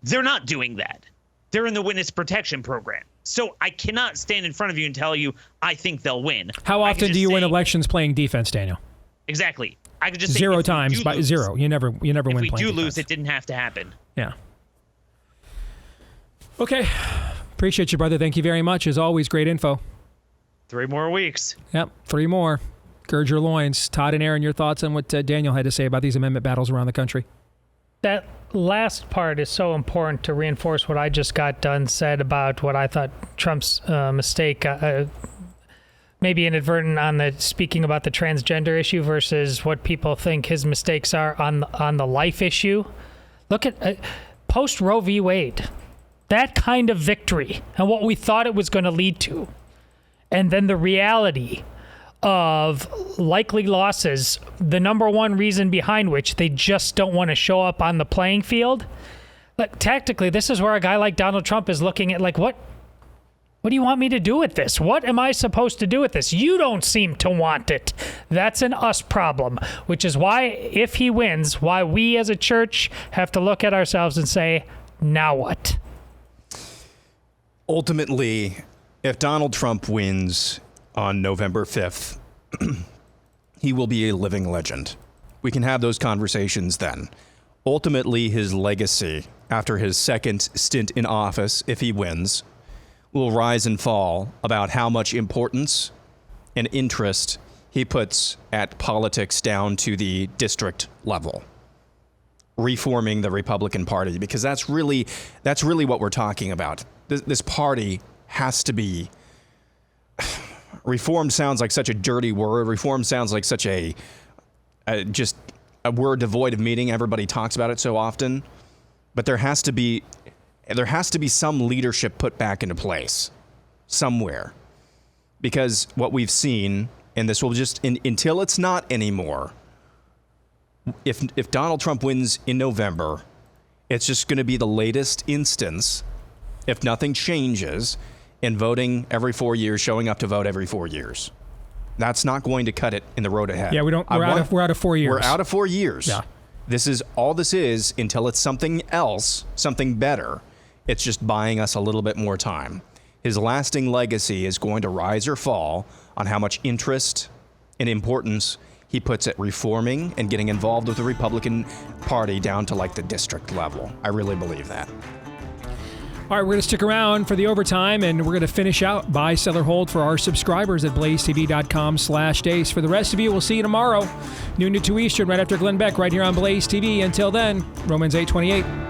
They're not doing that. They're in the witness protection program. So I cannot stand in front of you and tell you I think they'll win. How often do you win elections playing defense, Daniel? Exactly. I could just say zero times by zero. You never win playing defense. If we do lose, it didn't have to happen. Yeah. Okay. Appreciate you, brother. Thank you very much. As always, great info. 3 more weeks. Yep, 3 more. Gird your loins. Todd and Aaron, your thoughts on what Daniel had to say about these amendment battles around the country? That last part is so important to reinforce what I just got done said about what I thought Trump's mistake, maybe inadvertent on the speaking about the transgender issue versus what people think his mistakes are on the life issue. Look at post Roe v. Wade, that kind of victory and what we thought it was going to lead to, and then the reality of likely losses, the number one reason behind which they just don't want to show up on the playing field. But tactically, this is where a guy like Donald Trump is looking at like, what do you want me to do with this? What am I supposed to do with this? You don't seem to want it. That's an us problem, which is why, if he wins, why we as a church have to look at ourselves and say, now what? Ultimately, if Donald Trump wins on November 5th, he will be a living legend. We can have those conversations then. Ultimately, his legacy after his second stint in office, if he wins, will rise and fall about how much importance and interest he puts at politics down to the district level, reforming the Republican Party, because that's really what we're talking about. This party has to be. Reform sounds like such a dirty word. Reform sounds like such a just word devoid of meaning. Everybody talks about it so often, but there has to be some leadership put back into place somewhere, because what we've seen, and this will just until it's not anymore. If Donald Trump wins in November, it's just going to be the latest instance, if nothing changes, in voting every 4 years, showing up to vote every 4 years. That's not going to cut it in the road ahead. Yeah, we're out of 4 years. We're out of 4 years. Yeah. This is all this is until it's something else, something better. It's just buying us a little bit more time. His lasting legacy is going to rise or fall on how much interest and importance he puts at reforming and getting involved with the Republican Party down to like the district level. I really believe that. All right, we're going to stick around for the overtime, and we're going to finish out buy, sell, or hold for our subscribers at blazetv.com/dace. For the rest of you, we'll see you tomorrow, noon to 2 Eastern, right after Glenn Beck, right here on Blaze TV. Until then, Romans 8:28.